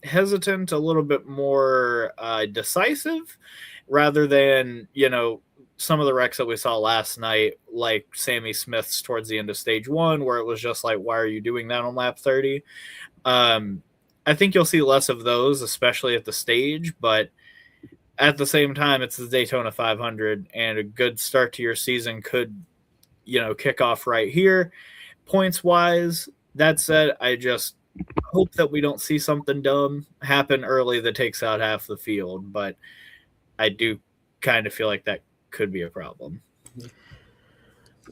hesitant, a little bit more decisive, rather than, some of the wrecks that we saw last night, like Sammy Smith's towards the end of stage 1, where it was just like, why are you doing that on lap 30? I think you'll see less of those, especially at the stage, but at the same time, it's the Daytona 500, and a good start to your season could, kick off right here. Points-wise, that said, I just hope that we don't see something dumb happen early that takes out half the field, but I do kind of feel like that could be a problem.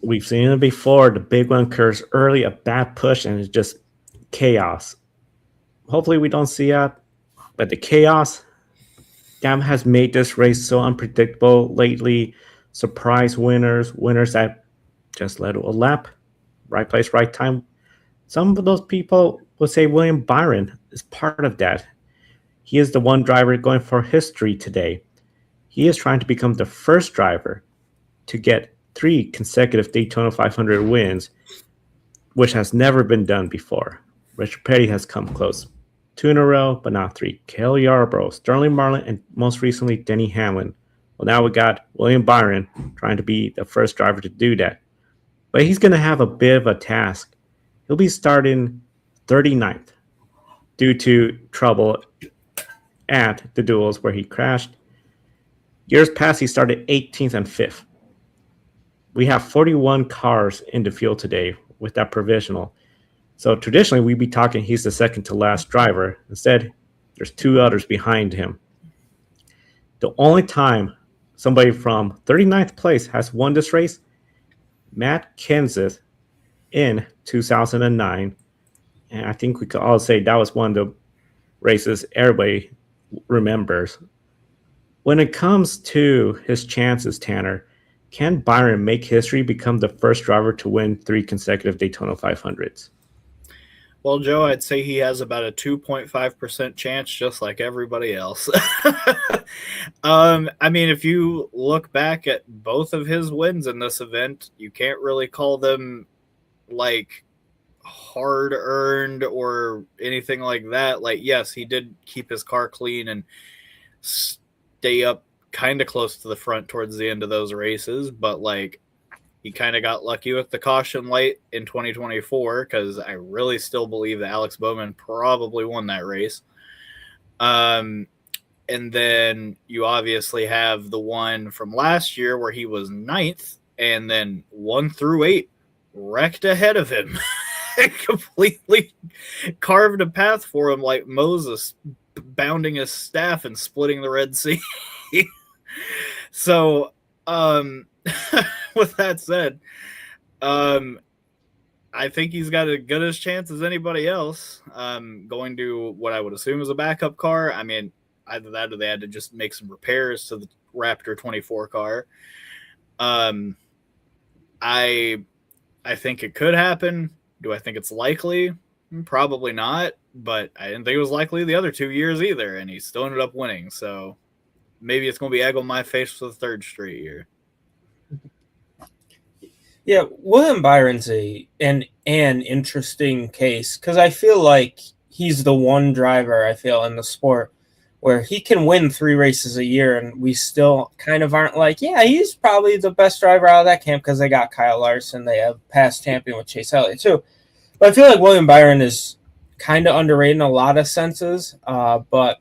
We've seen it before. The big one occurs early, a bad push, and it's just chaos. Hopefully we don't see that, but the chaos has made this race so unpredictable lately. Surprise winners that just led a lap, right place, right time. Some of those people will say William Byron is part of that. He is the one driver going for history today. He is trying to become the first driver to get 3 consecutive Daytona 500 wins, which has never been done before. Richard Petty has come close. 2 in a row, but not 3. Cale Yarborough, Sterling Marlin, and most recently Denny Hamlin. Well, now we got William Byron trying to be the first driver to do that. But he's going to have a bit of a task. He'll be starting 39th due to trouble at the duels where he crashed. Years past, he started 18th and 5th. We have 41 cars in the field today with that provisional. So traditionally, we'd be talking he's the second to last driver. Instead, there's 2 others behind him. The only time somebody from 39th place has won this race, Matt Kenseth in 2009. And I think we could all say that was one of the races everybody remembers. When it comes to his chances, Tanner, can Byron make history, become the first driver to win 3 consecutive Daytona 500s? Well, Joe, I'd say he has about a 2.5% chance, just like everybody else. I mean, if you look back at both of his wins in this event, you can't really call them like hard-earned or anything like that. Like, yes, he did keep his car clean and stay up kind of close to the front towards the end of those races, but like, he kind of got lucky with the caution light in 2024, because I really still believe that Alex Bowman probably won that race. And then you obviously have the one from last year where he was 9th, and then 1 through 8 wrecked ahead of him. Completely carved a path for him like Moses, bounding his staff and splitting the Red Sea. So, with that said, I think he's got as good a chance as anybody else going to what I would assume is a backup car. I mean, either that or they had to just make some repairs to the Raptor 24 car. I think it could happen. Do I think it's likely? Probably not, but I didn't think it was likely the other 2 years either, and he still ended up winning. So maybe it's going to be egg on my face for the 3rd straight year. Yeah, William Byron's an interesting case, because I feel like he's the one driver, I feel, in the sport where he can win 3 races a year, and we still kind of aren't like, yeah, he's probably the best driver out of that camp, because they got Kyle Larson, they have past champion with Chase Elliott too. But I feel like William Byron is kind of underrated in a lot of senses, but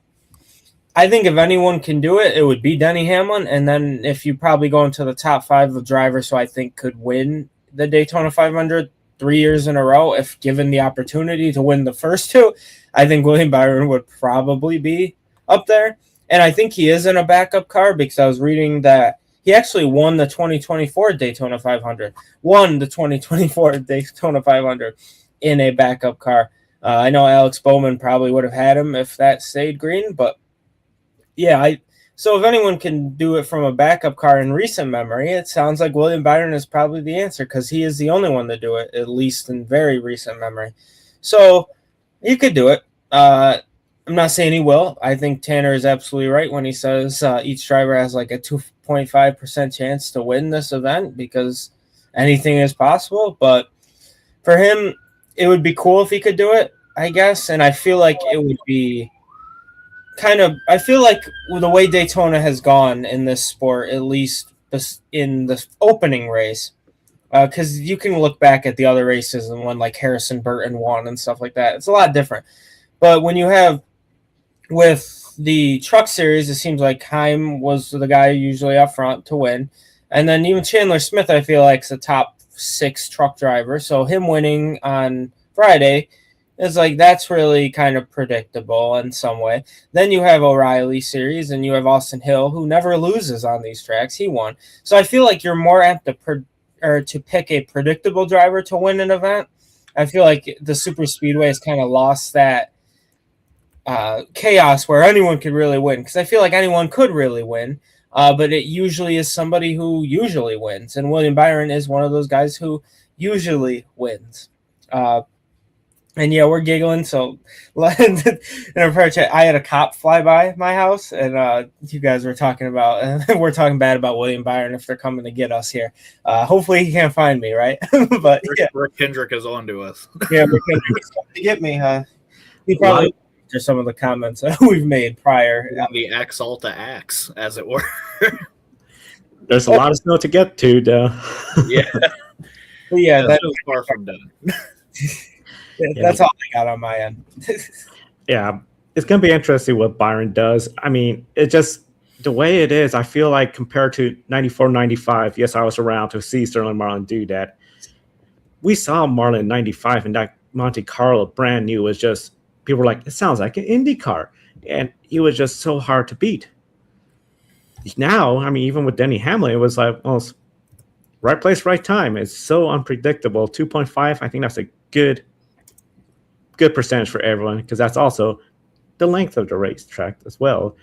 I think if anyone can do it, it would be Denny Hamlin. And then if you probably go into the top 5 of drivers who I think could win the Daytona 500 3 years in a row, if given the opportunity to win the first 2, I think William Byron would probably be up there. And I think he is in a backup car, because I was reading that he actually won the 2024 Daytona 500. Won the 2024 Daytona 500 in a backup car. I know Alex Bowman probably would have had him if that stayed green, but yeah, so if anyone can do it from a backup car in recent memory, it sounds like William Byron is probably the answer, because he is the only one to do it, at least in very recent memory. So he could do it. I'm not saying he will. I think Tanner is absolutely right when he says each driver has like a 2.5% chance to win this event because anything is possible. But for him, it would be cool if he could do it, I guess. And I feel like it would be I feel like the way Daytona has gone in this sport, at least in the opening race, because you can look back at the other races and when like Harrison Burton won and stuff like that. It's a lot different. But when you have with the truck series, it seems like Heim was the guy usually up front to win. And then even Chandler Smith, I feel like, is a top 6 truck driver. So him winning on Friday is like, that's really kind of predictable in some way. Then you have O'Reilly series and you have Austin Hill, who never loses on these tracks. He won. So I feel like you're more apt to pick a predictable driver to win an event. I feel like the super speedway has kind of lost that chaos where anyone could really win, because I feel like anyone could really win, but it usually is somebody who usually wins, and William Byron is one of those guys who usually wins. And yeah, we're giggling. So in our prayer chat, I had a cop fly by my house, and you guys were talking about, we're talking bad about William Byron if they're coming to get us here. Hopefully he can't find me, right? But yeah, Rick Kendrick is on to us. Yeah, Rick Kendrick is coming to get me, huh? He probably to some of the comments that we've made prior. The axe alta axe, as it were. There's a lot of snow to get to, though. Yeah. But yeah, That was far from done. That's all I got on my end. Yeah, it's going to be interesting what Byron does. I mean, it just, the way it is, I feel like compared to 94, 95, yes, I was around to see Sterling Marlin do that. We saw Marlin in 95, and that Monte Carlo brand new was just, people were like, it sounds like an Indy car. And he was just so hard to beat. Now, I mean, even with Denny Hamlin, it was like, well, right place, right time. It's so unpredictable. 2.5, I think that's a good percentage for everyone, because that's also the length of the racetrack as well.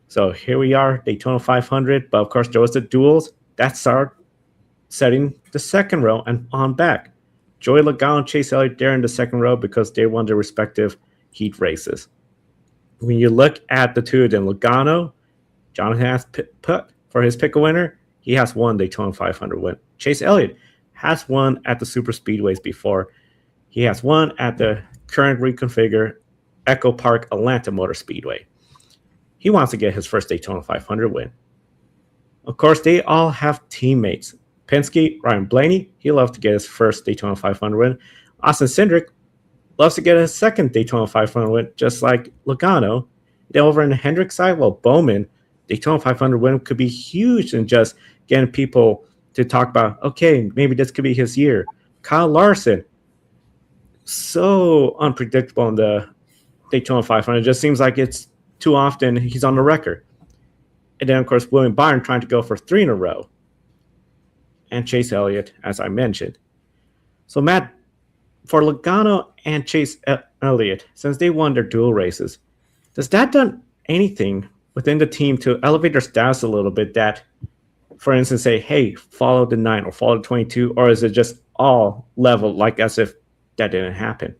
So here we are, Daytona 500. But of course, there was the duels. That started setting the second row and on back. Joey Logano and Chase Elliott there in the second row because they won their respective heat races. When you look at the two of them, Logano, Jonathan has put for his pick a winner. He has won Daytona 500 win. Chase Elliott has won at the super speedways before. He has won at the current reconfigured Echo Park Atlanta Motor Speedway. He wants to get his first Daytona 500 win. Of course, they all have teammates. Penske, Ryan Blaney, he loves to get his first Daytona 500 win. Austin Cindric loves to get his second Daytona 500 win, just like Logano. Then over in the Hendrick side, well, Bowman, Daytona 500 win could be huge in just getting people to talk about, okay, maybe this could be his year. Kyle Larson, so unpredictable in the Daytona 500. It just seems like it's too often he's on the record. And then, of course, William Byron trying to go for 3 in a row. And Chase Elliott, as I mentioned. So, Matt, for Logano and Chase Elliott, since they won their dual races, does that done anything within the team to elevate their status a little bit that, for instance, say, hey, follow the 9 or follow the 22, or is it just all level, like as if that didn't happen?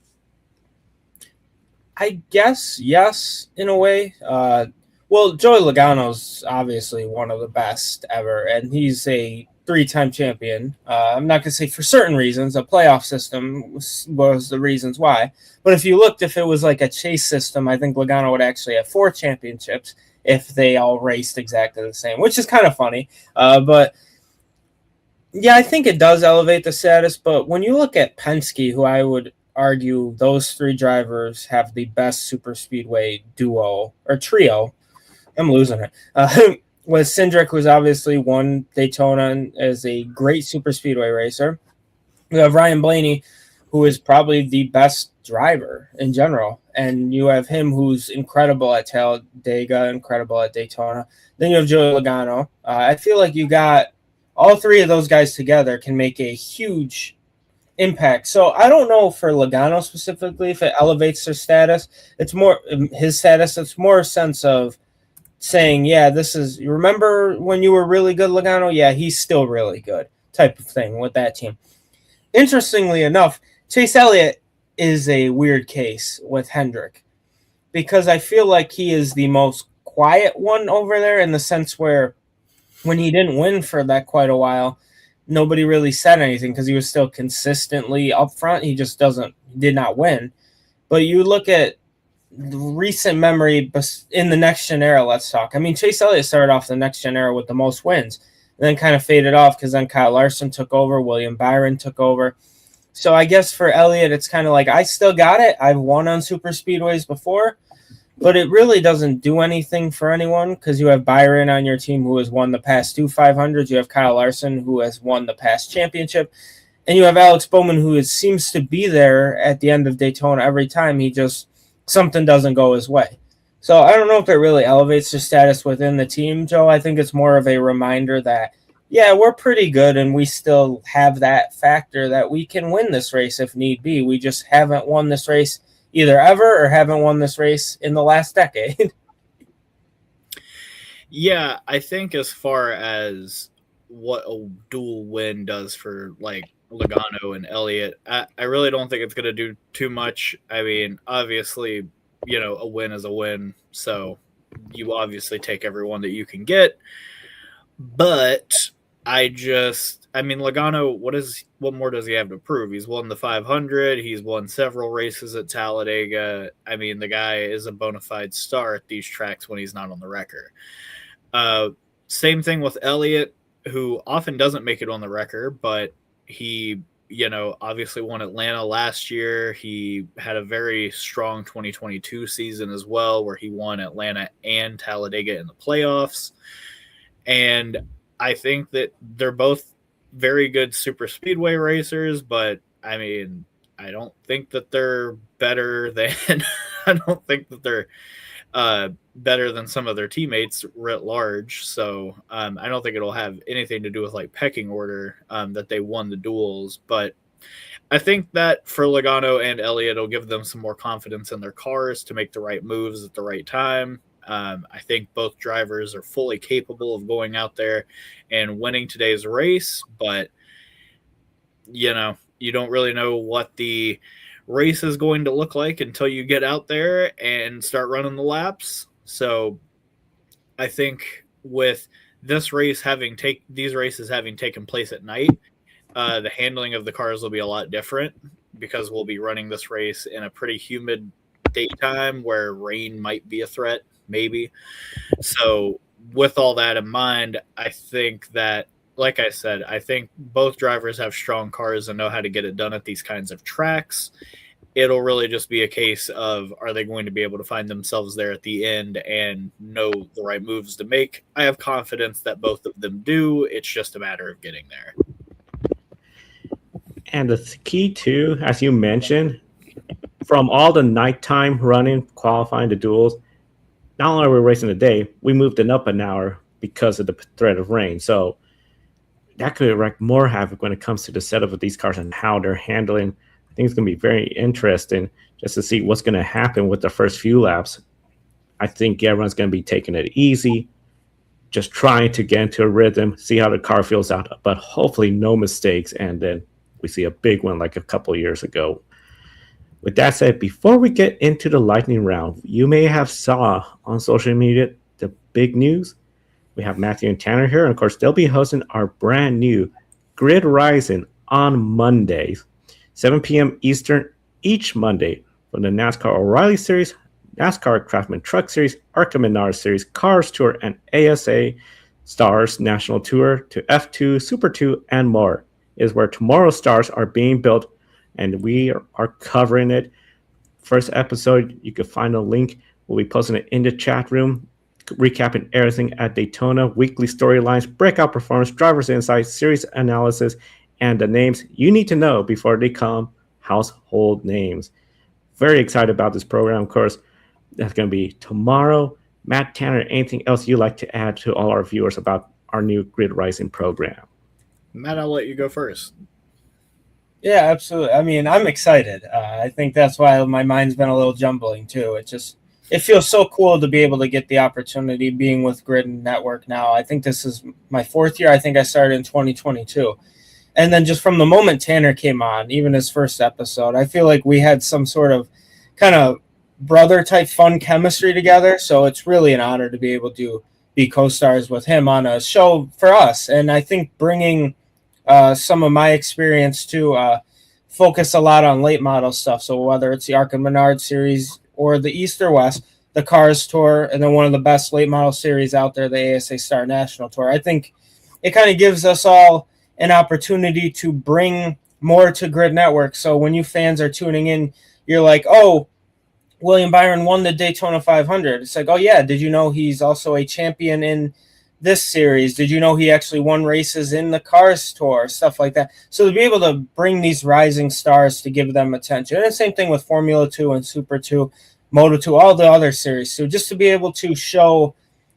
I guess, yes, in a way. Well, Joey Logano's obviously one of the best ever, and he's a 3-time champion. I'm not going to say for certain reasons. A playoff system was the reasons why. But if you looked, if it was like a chase system, I think Logano would actually have 4 championships if they all raced exactly the same, which is kind of funny. But yeah, I think it does elevate the status. But when you look at Penske, who I would argue those 3 drivers have the best super speedway duo or trio, I'm losing it. With Cindric, who's obviously won Daytona and is a great super speedway racer. You have Ryan Blaney, who is probably the best driver in general. And you have him who's incredible at Talladega, incredible at Daytona. Then you have Joey Logano. I feel like you got all 3 of those guys together can make a huge impact. So I don't know for Logano specifically if it elevates their status. It's more his status. It's more a sense of saying, yeah, this is, you remember when you were really good, Logano? Yeah, he's still really good type of thing with that team. Interestingly enough, Chase Elliott is a weird case with Hendrick, because I feel like he is the most quiet one over there, in the sense where when he didn't win for that quite a while, nobody really said anything because he was still consistently up front. He just did not win. But you look at recent memory in the next gen era, let's talk. I mean, Chase Elliott started off the next gen era with the most wins, and then kind of faded off because then Kyle Larson took over, William Byron took over. So I guess for Elliott, it's kind of like, I still got it. I've won on super speedways before, but it really doesn't do anything for anyone, because you have Byron on your team who has won the past 2 500s. You have Kyle Larson who has won the past championship. And you have Alex Bowman who seems to be there at the end of Daytona every time. Something doesn't go his way. So I don't know if it really elevates the status within the team, Joe. I think it's more of a reminder that, yeah, we're pretty good and we still have that factor that we can win this race if need be. We just haven't won this race either ever or haven't won this race in the last decade. Yeah, I think as far as what a dual win does for like Logano and Elliott, I really don't think it's going to do too much. I mean, obviously, a win is a win, so you obviously take everyone that you can get. But Logano, what more does he have to prove? He's won the 500. He's won several races at Talladega. I mean, the guy is a bona fide star at these tracks when he's not on the record. Same thing with Elliott, who often doesn't make it on the record, but he, obviously won Atlanta last year. He had a very strong 2022 season as well, where he won Atlanta and Talladega in the playoffs. And I think that they're both very good super speedway racers, but I mean, I don't think that they're better than I don't think that they're better than some of their teammates writ large. So I don't think it'll have anything to do with like pecking order that they won the duels. But I think that for Logano and Elliott, it'll give them some more confidence in their cars to make the right moves at the right time. I think both drivers are fully capable of going out there and winning today's race, but you don't really know what the race is going to look like until you get out there and start running the laps. So I think with these races having taken place at night, the handling of the cars will be a lot different, because we'll be running this race in a pretty humid daytime where rain might be a threat, maybe. So with all that in mind, I think that, like I said, I think both drivers have strong cars and know how to get it done at these kinds of tracks. It'll really just be a case of, are they going to be able to find themselves there at the end and know the right moves to make? I have confidence that both of them do. It's just a matter of getting there. And the key too, as you mentioned, from all the nighttime running, qualifying the duels, not only are we racing the day, we moved it up an hour because of the threat of rain. So that could wreak more havoc when it comes to the setup of these cars and how they're handling. I think it's going to be very interesting just to see what's going to happen with the first few laps. I think everyone's going to be taking it easy, just trying to get into a rhythm, see how the car feels out, but hopefully no mistakes, and then we see a big one like a couple of years ago. With that said, before we get into the lightning round, you may have saw on social media the big news. We have Matthew and Tanner here, and of course, they'll be hosting our brand new Grid Rising on Mondays, 7 p.m. Eastern, each Monday, from the NASCAR O'Reilly Series, NASCAR Craftsman Truck Series, ARCA Menard Series, Cars Tour, and ASA Stars National Tour to F2, Super 2, and more, is where tomorrow's stars are being built, and we are covering it. First episode, you can find a link. We'll be posting it in the chat room, recapping everything at Daytona, weekly storylines, breakout performance, driver's insights, series analysis, and the names you need to know before they become household names. Very excited about this program, of course. That's going to be tomorrow. Matt, Tanner, anything else you'd like to add to all our viewers about our new Grid Rising program? Matt, I'll let you go first. Yeah, absolutely. I mean, I'm excited. I think that's why my mind's been a little jumbling too. It feels so cool to be able to get the opportunity being with Grid Network now. I think this is my 4th year. I think I started in 2022. And then just from the moment Tanner came on, even his first episode, I feel like we had some sort of kind of brother type fun chemistry together. So it's really an honor to be able to be co-stars with him on a show for us. And I think bringing some of my experience to focus a lot on late model stuff. So whether it's the Ark and Menard series or the East or West, the Cars Tour, and then one of the best late model series out there, the ASA Star National Tour. I think it kind of gives us all an opportunity to bring more to Grid Network. So when you fans are tuning in, you're like, oh, William Byron won the Daytona 500. It's like, oh yeah, did you know he's also a champion in this series? Did you know he actually won races in the Cars Tour? Stuff like that. So to be able to bring these rising stars to give them attention. And the same thing with Formula 2 and Super 2, Moto 2, all the other series. So just to be able to show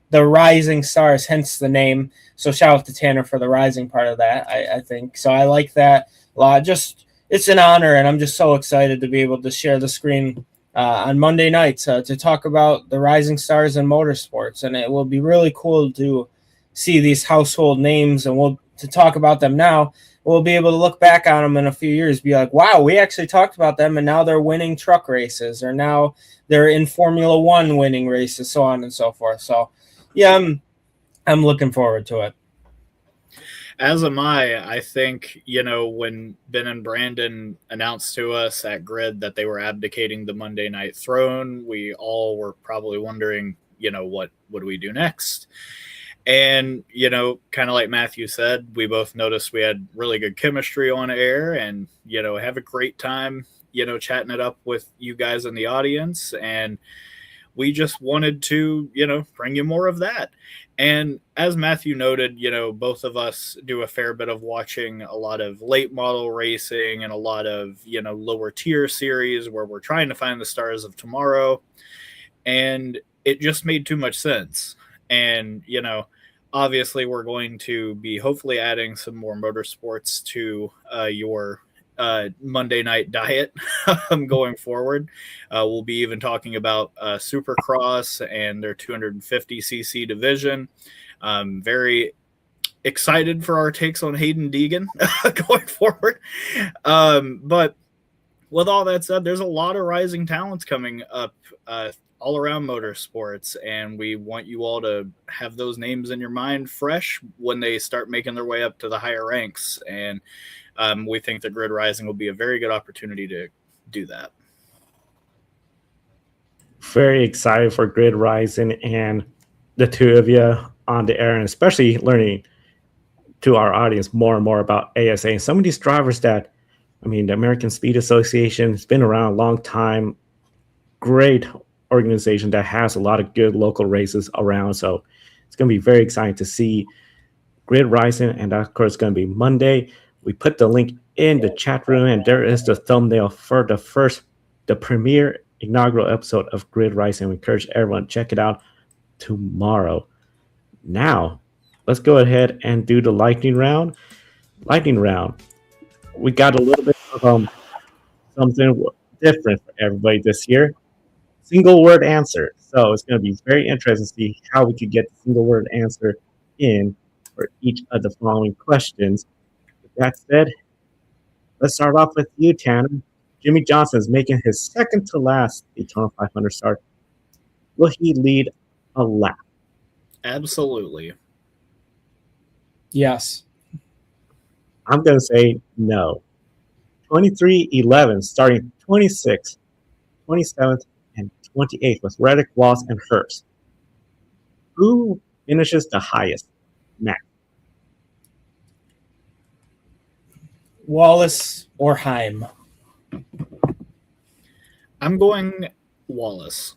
the rising stars, hence the name. So shout out to Tanner for the rising part of that, I think. So I like that a lot. Just, it's an honor, and I'm just so excited to be able to share the screen on Monday nights to talk about the rising stars in motorsports. And it will be really cool to see these household names, and to talk about them now. We'll be able to look back on them in a few years, be like, wow, we actually talked about them, and now they're winning truck races, or now they're in Formula One winning races, so on and so forth. So, yeah, I'm looking forward to it. As am I. I think, when Ben and Brandon announced to us at Grid that they were abdicating the Monday Night Throne, we all were probably wondering, what do we do next? And, kind of like Matthew said, we both noticed we had really good chemistry on air, and, have a great time, chatting it up with you guys in the audience. And we just wanted to, bring you more of that. And as Matthew noted, both of us do a fair bit of watching a lot of late model racing and a lot of, lower tier series where we're trying to find the stars of tomorrow. And it just made too much sense. And, obviously we're going to be hopefully adding some more motorsports to your Monday night diet going forward. We'll be even talking about Supercross and their 250cc division. Very excited for our takes on Hayden Deegan going forward. But with all that said, there's a lot of rising talents coming up all around motorsports, and we want you all to have those names in your mind fresh when they start making their way up to the higher ranks. And we think that Grid Rising will be a very good opportunity to do that. Very excited for Grid Rising and the two of you on the air, and especially learning to our audience more and more about ASA and some of these drivers that, the American Speed Association has been around a long time. Great organization that has a lot of good local races around. So it's going to be very exciting to see Grid Rising, and of course it's going to be Monday. We put the link in the chat room, and there is the thumbnail for the premiere inaugural episode of Grid Rising. We encourage everyone to check it out tomorrow. Now, let's go ahead and do the lightning round. We got a little bit of something different for everybody this year. Single word answer. So it's going to be very interesting to see how we could get the single word answer in for each of the following questions. With that said, let's start off with you, Tanner. Jimmy Johnson is making his second to last Daytona 500 start. Will he lead a lap? Absolutely. Yes. I'm going to say no. 23-11, starting 26th, 27th, and 28th with Reddick, Walls, and Hurst. Who finishes the highest? Matt. Wallace or Heim? I'm going Wallace.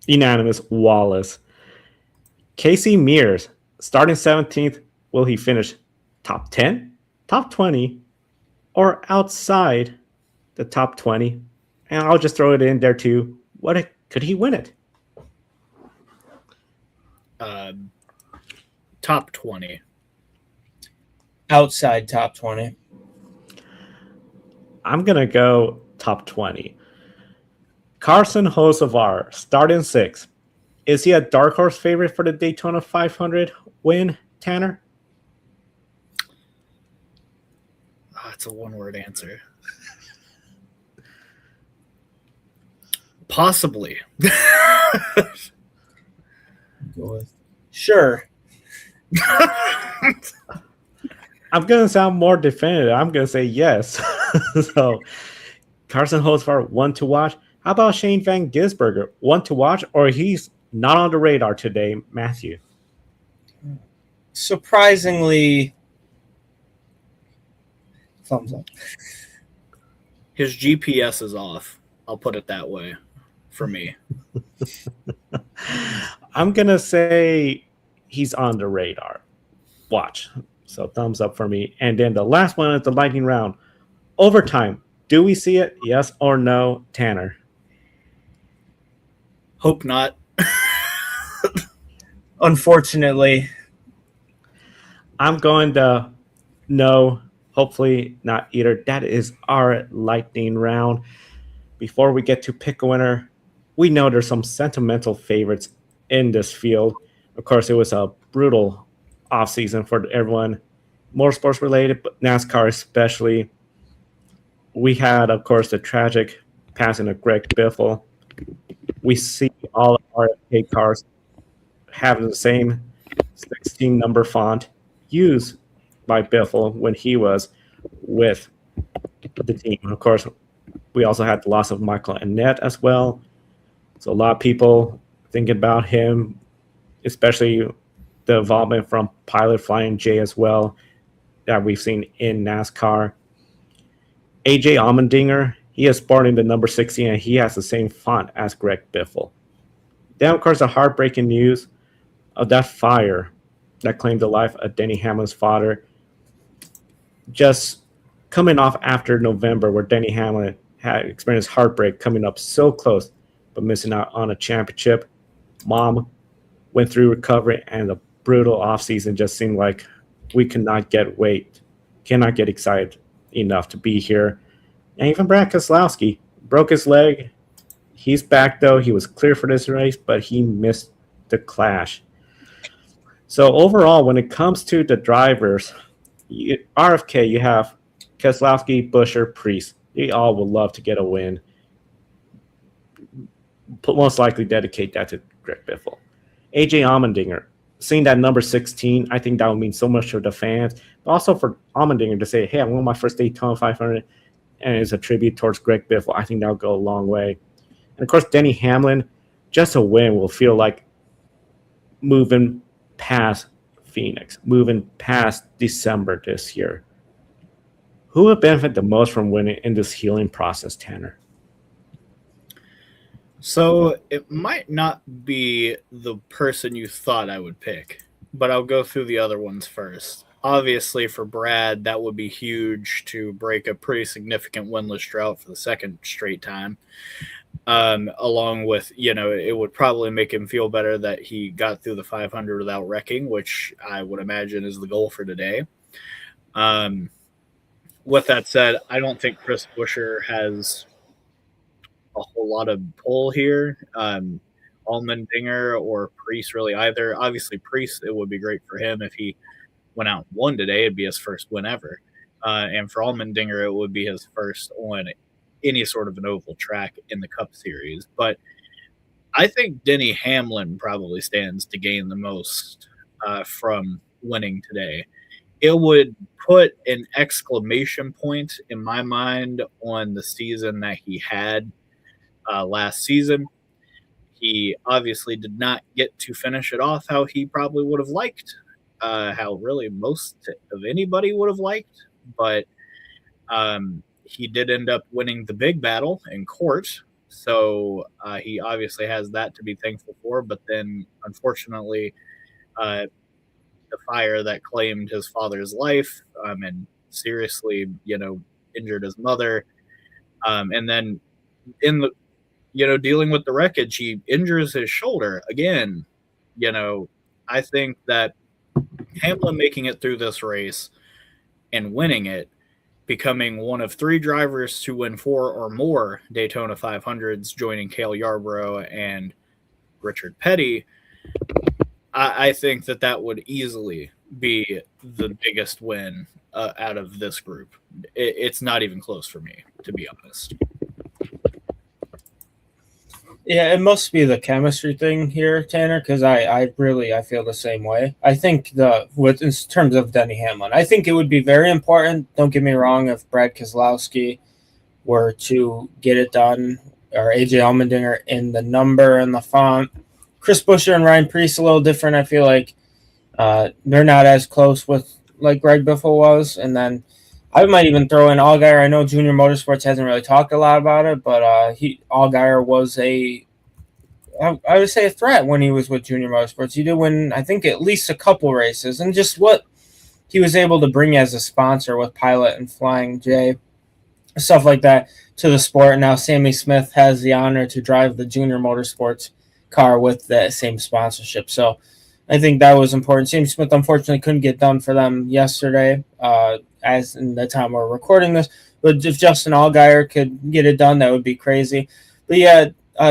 Unanimous, Wallace. Casey Mears, starting 17th, will he finish top 10, top 20, or outside the top 20? And I'll just throw it in there too. Could he win it? Top 20. Outside top 20. I'm going to go top 20. Carson Hocevar, starting 6th. Is he a dark horse favorite for the Daytona 500 win, Tanner? That's a one-word answer. Possibly. Go with sure. I'm going to sound more definitive. I'm going to say yes. So Carson Hocevar, one to watch. How about Shane Van Gisberger, one to watch, or he's not on the radar today, Matthew? Surprisingly, thumbs up. His GPS is off. I'll put it that way for me. I'm going to say he's on the radar. Watch. So thumbs up for me. And then the last one is the lightning round. Overtime. Do we see it? Yes or no, Tanner? Hope not. Unfortunately. I'm going to no, hopefully not either. That is our lightning round. Before we get to pick a winner, we know there's some sentimental favorites in this field. Of course, it was a brutal offseason for everyone, motorsports related, but NASCAR especially. We had, of course, the tragic passing of Greg Biffle. We see all of our RFK cars having the same 16 number font used by Biffle when he was with the team. Of course, we also had the loss of Michael Annett as well. So a lot of people thinking about him, especially the involvement from Pilot Flying J as well that we've seen in NASCAR. AJ Allmendinger, he is sporting the number 16 and he has the same font as Greg Biffle. Then, of course, the heartbreaking news of that fire that claimed the life of Denny Hamlin's father, just coming off after November, where Denny Hamlin had experienced heartbreak, coming up so close but missing out on a championship. Mom went through recovery, and the brutal offseason just seemed like we cannot get excited enough to be here. And even Brad Keselowski broke his leg. He's back, though. He was clear for this race, but he missed the clash. So overall, when it comes to the drivers, RFK, you have Keselowski, Buescher, Priest. They all would love to get a win. Most likely dedicate that to Greg Biffle. AJ Allmendinger, seeing that number 16, I think that would mean so much to the fans. But also for Allmendinger to say, hey, I won my first Daytona 500, and it's a tribute towards Greg Biffle. I think that will go a long way. And, of course, Denny Hamlin, just a win will feel like moving past Phoenix, moving past December this year. Who would benefit the most from winning in this healing process, Tanner? So it might not be the person you thought I would pick, but I'll go through the other ones first. Obviously, for Brad, that would be huge to break a pretty significant winless drought for the second straight time. Along with, it would probably make him feel better that he got through the 500 without wrecking, which I would imagine is the goal for today. With that said, I don't think Chris Buescher has a whole lot of pull here. Allmendinger or Priest really either. Obviously, Priest, it would be great for him if he went out and won today. It'd be his first win ever. And for Allmendinger, it would be his first on any sort of an oval track in the Cup Series. But I think Denny Hamlin probably stands to gain the most from winning today. It would put an exclamation point in my mind on the season that he had last season. He obviously did not get to finish it off how he probably would have liked, how really most of anybody would have liked. But he did end up winning the big battle in court. So he obviously has that to be thankful for. But then, unfortunately, the fire that claimed his father's life and seriously, injured his mother. And then in the, dealing with the wreckage, he injures his shoulder again. I think that Hamlin making it through this race and winning it, becoming one of 3 drivers to win 4 or more Daytona 500s, joining Cale Yarborough and Richard Petty, I think that would easily be the biggest win out of this group. It's not even close for me, to be honest. Yeah, it must be the chemistry thing here, Tanner, because I feel the same way. I think in terms of Denny Hamlin, I think it would be very important, don't get me wrong, if Brad Keselowski were to get it done, or AJ Allmendinger in the number and the font. Chris Buescher and Ryan Preece a little different. I feel like they're not as close with like Greg Biffle was. And then I might even throw in Allgaier. I know Junior Motorsports hasn't really talked a lot about it, but Allgaier was I would say a threat when he was with Junior Motorsports. He did win, I think, at least a couple races, and just what he was able to bring as a sponsor with Pilot and Flying J, stuff like that, to the sport. And now Sammy Smith has the honor to drive the Junior Motorsports car with that same sponsorship. So I think that was important. Sammy Smith unfortunately couldn't get done for them yesterday, as in the time we're recording this. But if Justin Allgaier could get it done, that would be crazy. But yeah,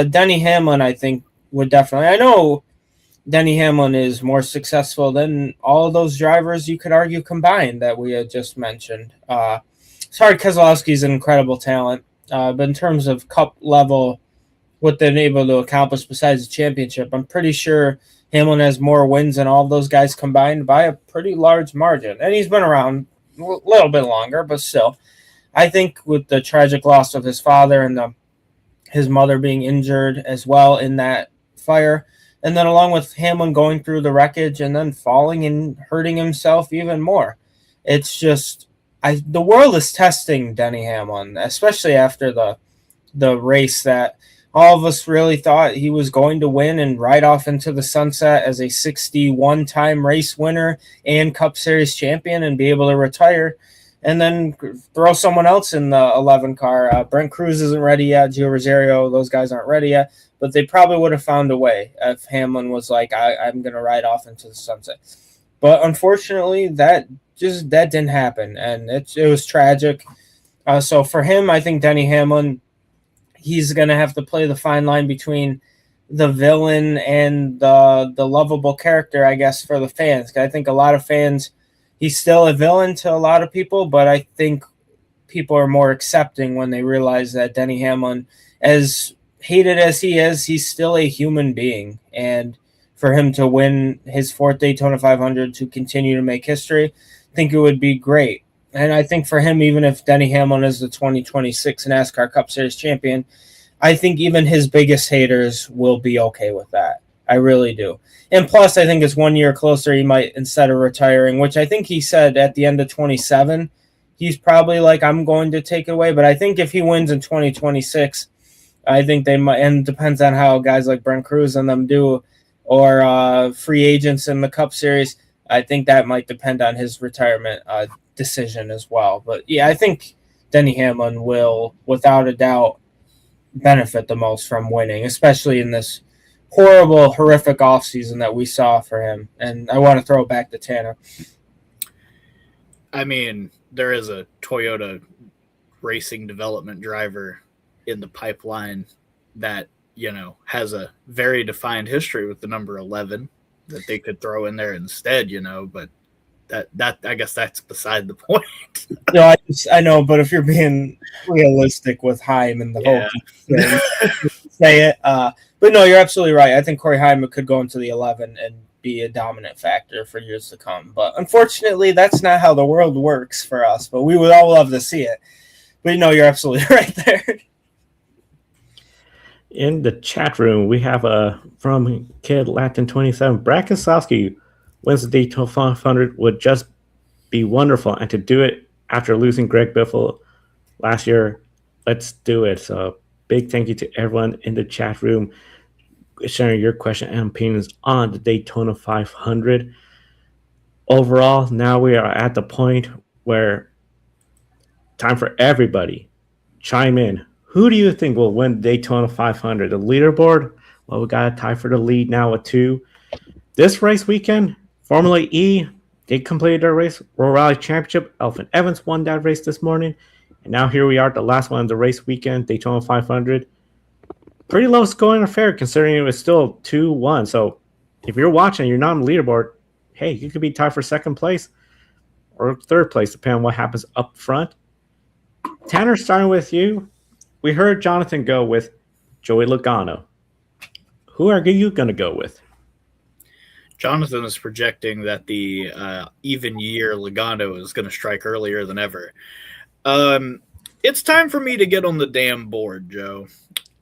Denny Hamlin, I think, would definitely. I know Denny Hamlin is more successful than all of those drivers you could argue combined that we had just mentioned. Sorry, Keselowski's an incredible talent, but in terms of cup level, what they're able to accomplish besides the championship, I'm pretty sure Hamlin has more wins than all of those guys combined by a pretty large margin. And he's been around a little bit longer, but still. I think with the tragic loss of his father and his mother being injured as well in that fire, and then along with Hamlin going through the wreckage and then falling and hurting himself even more, it's just the world is testing Denny Hamlin, especially after the race that all of us really thought he was going to win and ride off into the sunset as a 61-time race winner and Cup Series champion and be able to retire, and then throw someone else in the 11 car. Brent Cruz isn't ready yet. Gio Rosario, those guys aren't ready yet. But they probably would have found a way if Hamlin was like, I'm going to ride off into the sunset. But unfortunately, that didn't happen, and it was tragic. So for him, I think Denny Hamlin, he's going to have to play the fine line between the villain and the lovable character, I guess, for the fans. I think a lot of fans, he's still a villain to a lot of people, but I think people are more accepting when they realize that Denny Hamlin, as hated as he is, he's still a human being. And for him to win his 4th Daytona 500 to continue to make history, I think it would be great. And I think for him, even if Denny Hamlin is the 2026 NASCAR Cup Series champion, I think even his biggest haters will be okay with that. I really do. And plus, I think it's 1 year closer. He might, instead of retiring, which I think he said at the end of 27, he's probably like, I'm going to take it away. But I think if he wins in 2026, I think they might, and it depends on how guys like Brent Cruz and them do, or free agents in the Cup Series. I think that might depend on his retirement decision as well. But yeah, I think Denny Hamlin will, without a doubt, benefit the most from winning, especially in this horrible, horrific offseason that we saw for him. And I want to throw it back to Tanner. I mean, there is a Toyota racing development driver in the pipeline that, has a very defined history with the number 11 that they could throw in there instead, but that I guess that's beside the point. No, I know, but if you're being realistic with Heim and the whole say it. But no, you're absolutely right. I think Corey Heim could go into the 11 and be a dominant factor for years to come. But unfortunately, that's not how the world works for us. But we would all love to see it. But you're absolutely right there. In the chat room, we have from Kid Latin 27. Brad Keselowski wins the Daytona 500 would just be wonderful, and to do it after losing Greg Biffle last year, let's do it. So big thank you to everyone in the chat room sharing your question and opinions on the Daytona 500. Overall, now we are at the point where time for everybody chime in. Who do you think will win Daytona 500? The leaderboard? Well, we got a tie for the lead now with 2. This race weekend, Formula E, they completed their race. World Rally Championship. Elfyn Evans won that race this morning. And now here we are, the last one of the race weekend, Daytona 500. Pretty low scoring affair considering it was still 2-1. So if you're watching, you're not on the leaderboard, hey, you could be tied for second place. or third place, depending on what happens up front. Tanner, starting with you. We heard Jonathan go with Joey Logano. Who are you going to go with? Jonathan is projecting that the even year Logano is going to strike earlier than ever. It's time for me to get on the damn board, Joe.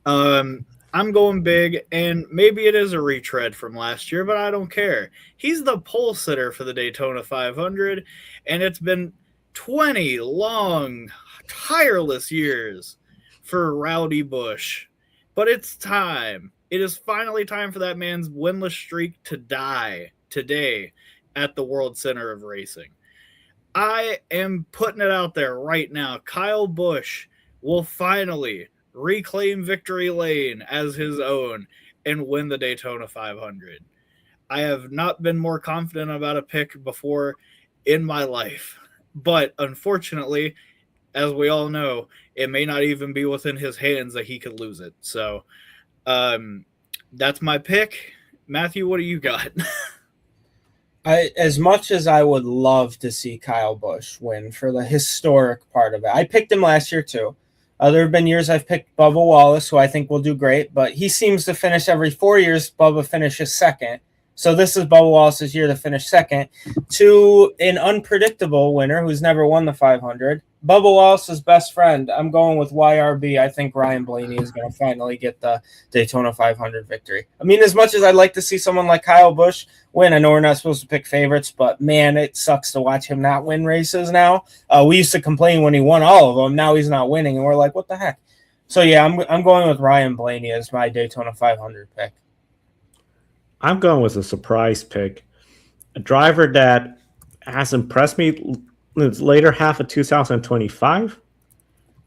I'm going big, and maybe it is a retread from last year, but I don't care. He's the pole sitter for the Daytona 500, and it's been 20 long, tireless years for Rowdy Busch. But it's time. It is finally time for that man's winless streak to die today at the World Center of Racing. I am putting it out there right now. Kyle Busch will finally reclaim victory lane as his own and win the Daytona 500. I have not been more confident about a pick before in my life. But unfortunately, as we all know, it may not even be within his hands that he could lose it. So that's my pick. Matthew, what do you got? As much as I would love to see Kyle Busch win for the historic part of it, I picked him last year too. There have been years I've picked Bubba Wallace, who I think will do great, but he seems to finish every 4 years. Bubba finishes second. So this is Bubba Wallace's year to finish second. To an unpredictable winner who's never won the 500, Bubba Wallace's best friend. I'm going with YRB. I think Ryan Blaney is going to finally get the Daytona 500 victory. I mean, as much as I'd like to see someone like Kyle Busch win, I know we're not supposed to pick favorites, but man, it sucks to watch him not win races now. We used to complain when he won all of them. Now he's not winning, and we're like, what the heck? So yeah, I'm going with Ryan Blaney as my Daytona 500 pick. I'm going with a surprise pick. A driver that has impressed me in the later half of 2025,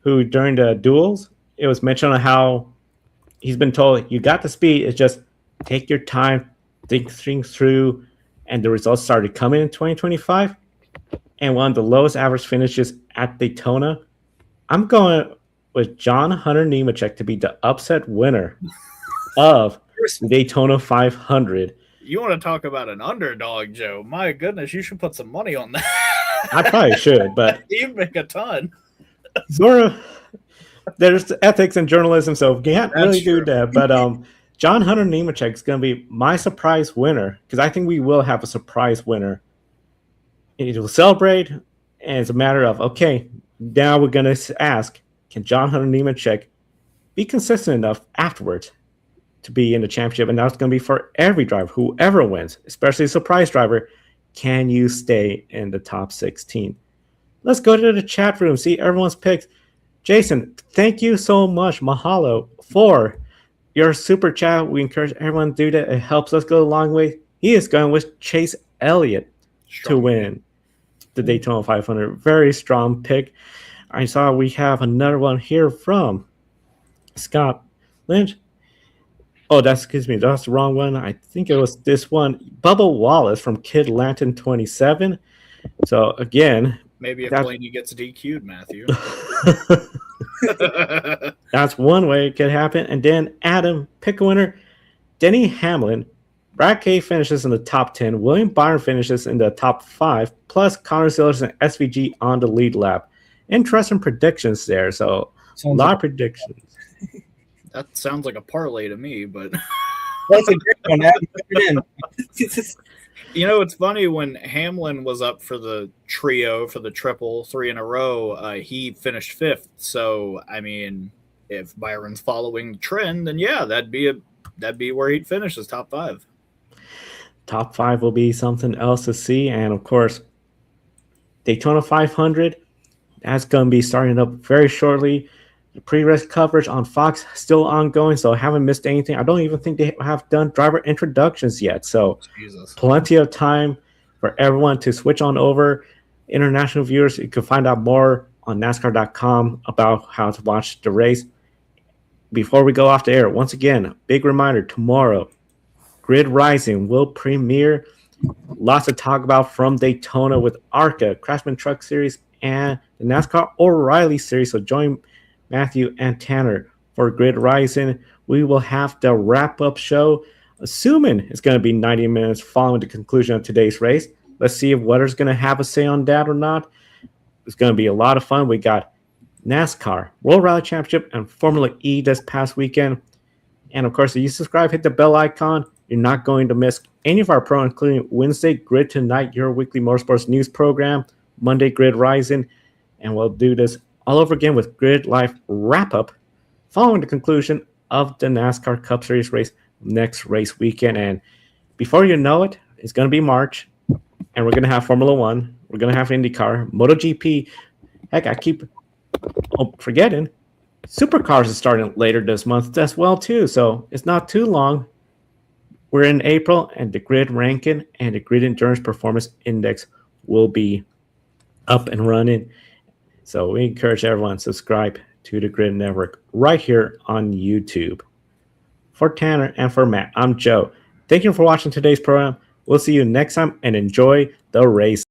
who during the duels, it was mentioned on how he's been told, you got the speed, it's just take your time, think things through, and the results started coming in 2025. And one of the lowest average finishes at Daytona. I'm going with John Hunter Nemechek to be the upset winner of Daytona 500. You want to talk about an underdog, Joe? My goodness, you should put some money on that. I probably should, but you make a ton. There's ethics in journalism, so you can't really do that. But John Hunter Nemechek is going to be my surprise winner, because I think we will have a surprise winner. It will celebrate, and it's a matter of, okay, now we're going to ask, can John Hunter Nemechek be consistent enough afterwards to be in the championship? And that's going to be for every driver, whoever wins, especially a surprise driver. Can you stay in the top 16? Let's go to the chat room, see everyone's picks. Jason, thank you so much, mahalo, for your super chat. We encourage everyone to do that. It helps us go a long way. He is going with Chase Elliott to win the Daytona 500. Very strong pick. I saw we have another one here from Scott Lynch. Oh, that's the wrong one. I think it was this one. Bubba Wallace from Kid Lantern 27. So again, maybe if Blaney gets DQ'd, Matthew. That's one way it could happen. And then Adam, pick a winner. Denny Hamlin. Brad K finishes in the top 10. William Byron finishes in the top 5. Plus Connor Sillers and SVG on the lead lap. Interesting predictions there. So a lot of predictions. That sounds like a parlay to me, but that's a great one. You know, it's funny, when Hamlin was up for the trio, for the triple 3 in a row, he finished 5th. So, I mean, if Byron's following the trend, then yeah, that'd be where he'd finish, his top 5. Top 5 will be something else to see, and of course, Daytona 500. That's going to be starting up very shortly. The pre-race coverage on Fox still ongoing, so I haven't missed anything. I don't even think they have done driver introductions yet, so plenty of time for everyone to switch on over. International viewers, you can find out more on NASCAR.com about how to watch the race. Before we go off the air, once again, big reminder, tomorrow, Grid Rising will premiere. Lots to talk about from Daytona with ARCA, Craftsman Truck Series, and the NASCAR O'Reilly Series, so join Matthew and Tanner for Grid Rising. We will have the wrap-up show, assuming it's going to be 90 minutes following the conclusion of today's race. Let's see if weather's going to have a say on that or not. It's going to be a lot of fun. We got NASCAR, World Rally Championship, and Formula E this past weekend. And of course, if you subscribe, hit the bell icon. You're not going to miss any of our programs, including Wednesday Grid Tonight, your weekly motorsports news program, Monday Grid Rising, and we'll do this all over again with Grid Life Wrap-Up following the conclusion of the NASCAR Cup Series race next race weekend. And before you know it, it's going to be March, and we're going to have Formula One. We're going to have IndyCar, MotoGP. Heck, I keep forgetting. Supercars is starting later this month as well, too. So it's not too long. We're in April, and the Grid Ranking and the Grid Endurance Performance Index will be up and running. So we encourage everyone to subscribe to the Grid Network right here on YouTube. For Tanner and for Matt, I'm Joe. Thank you for watching today's program. We'll see you next time, and enjoy the race.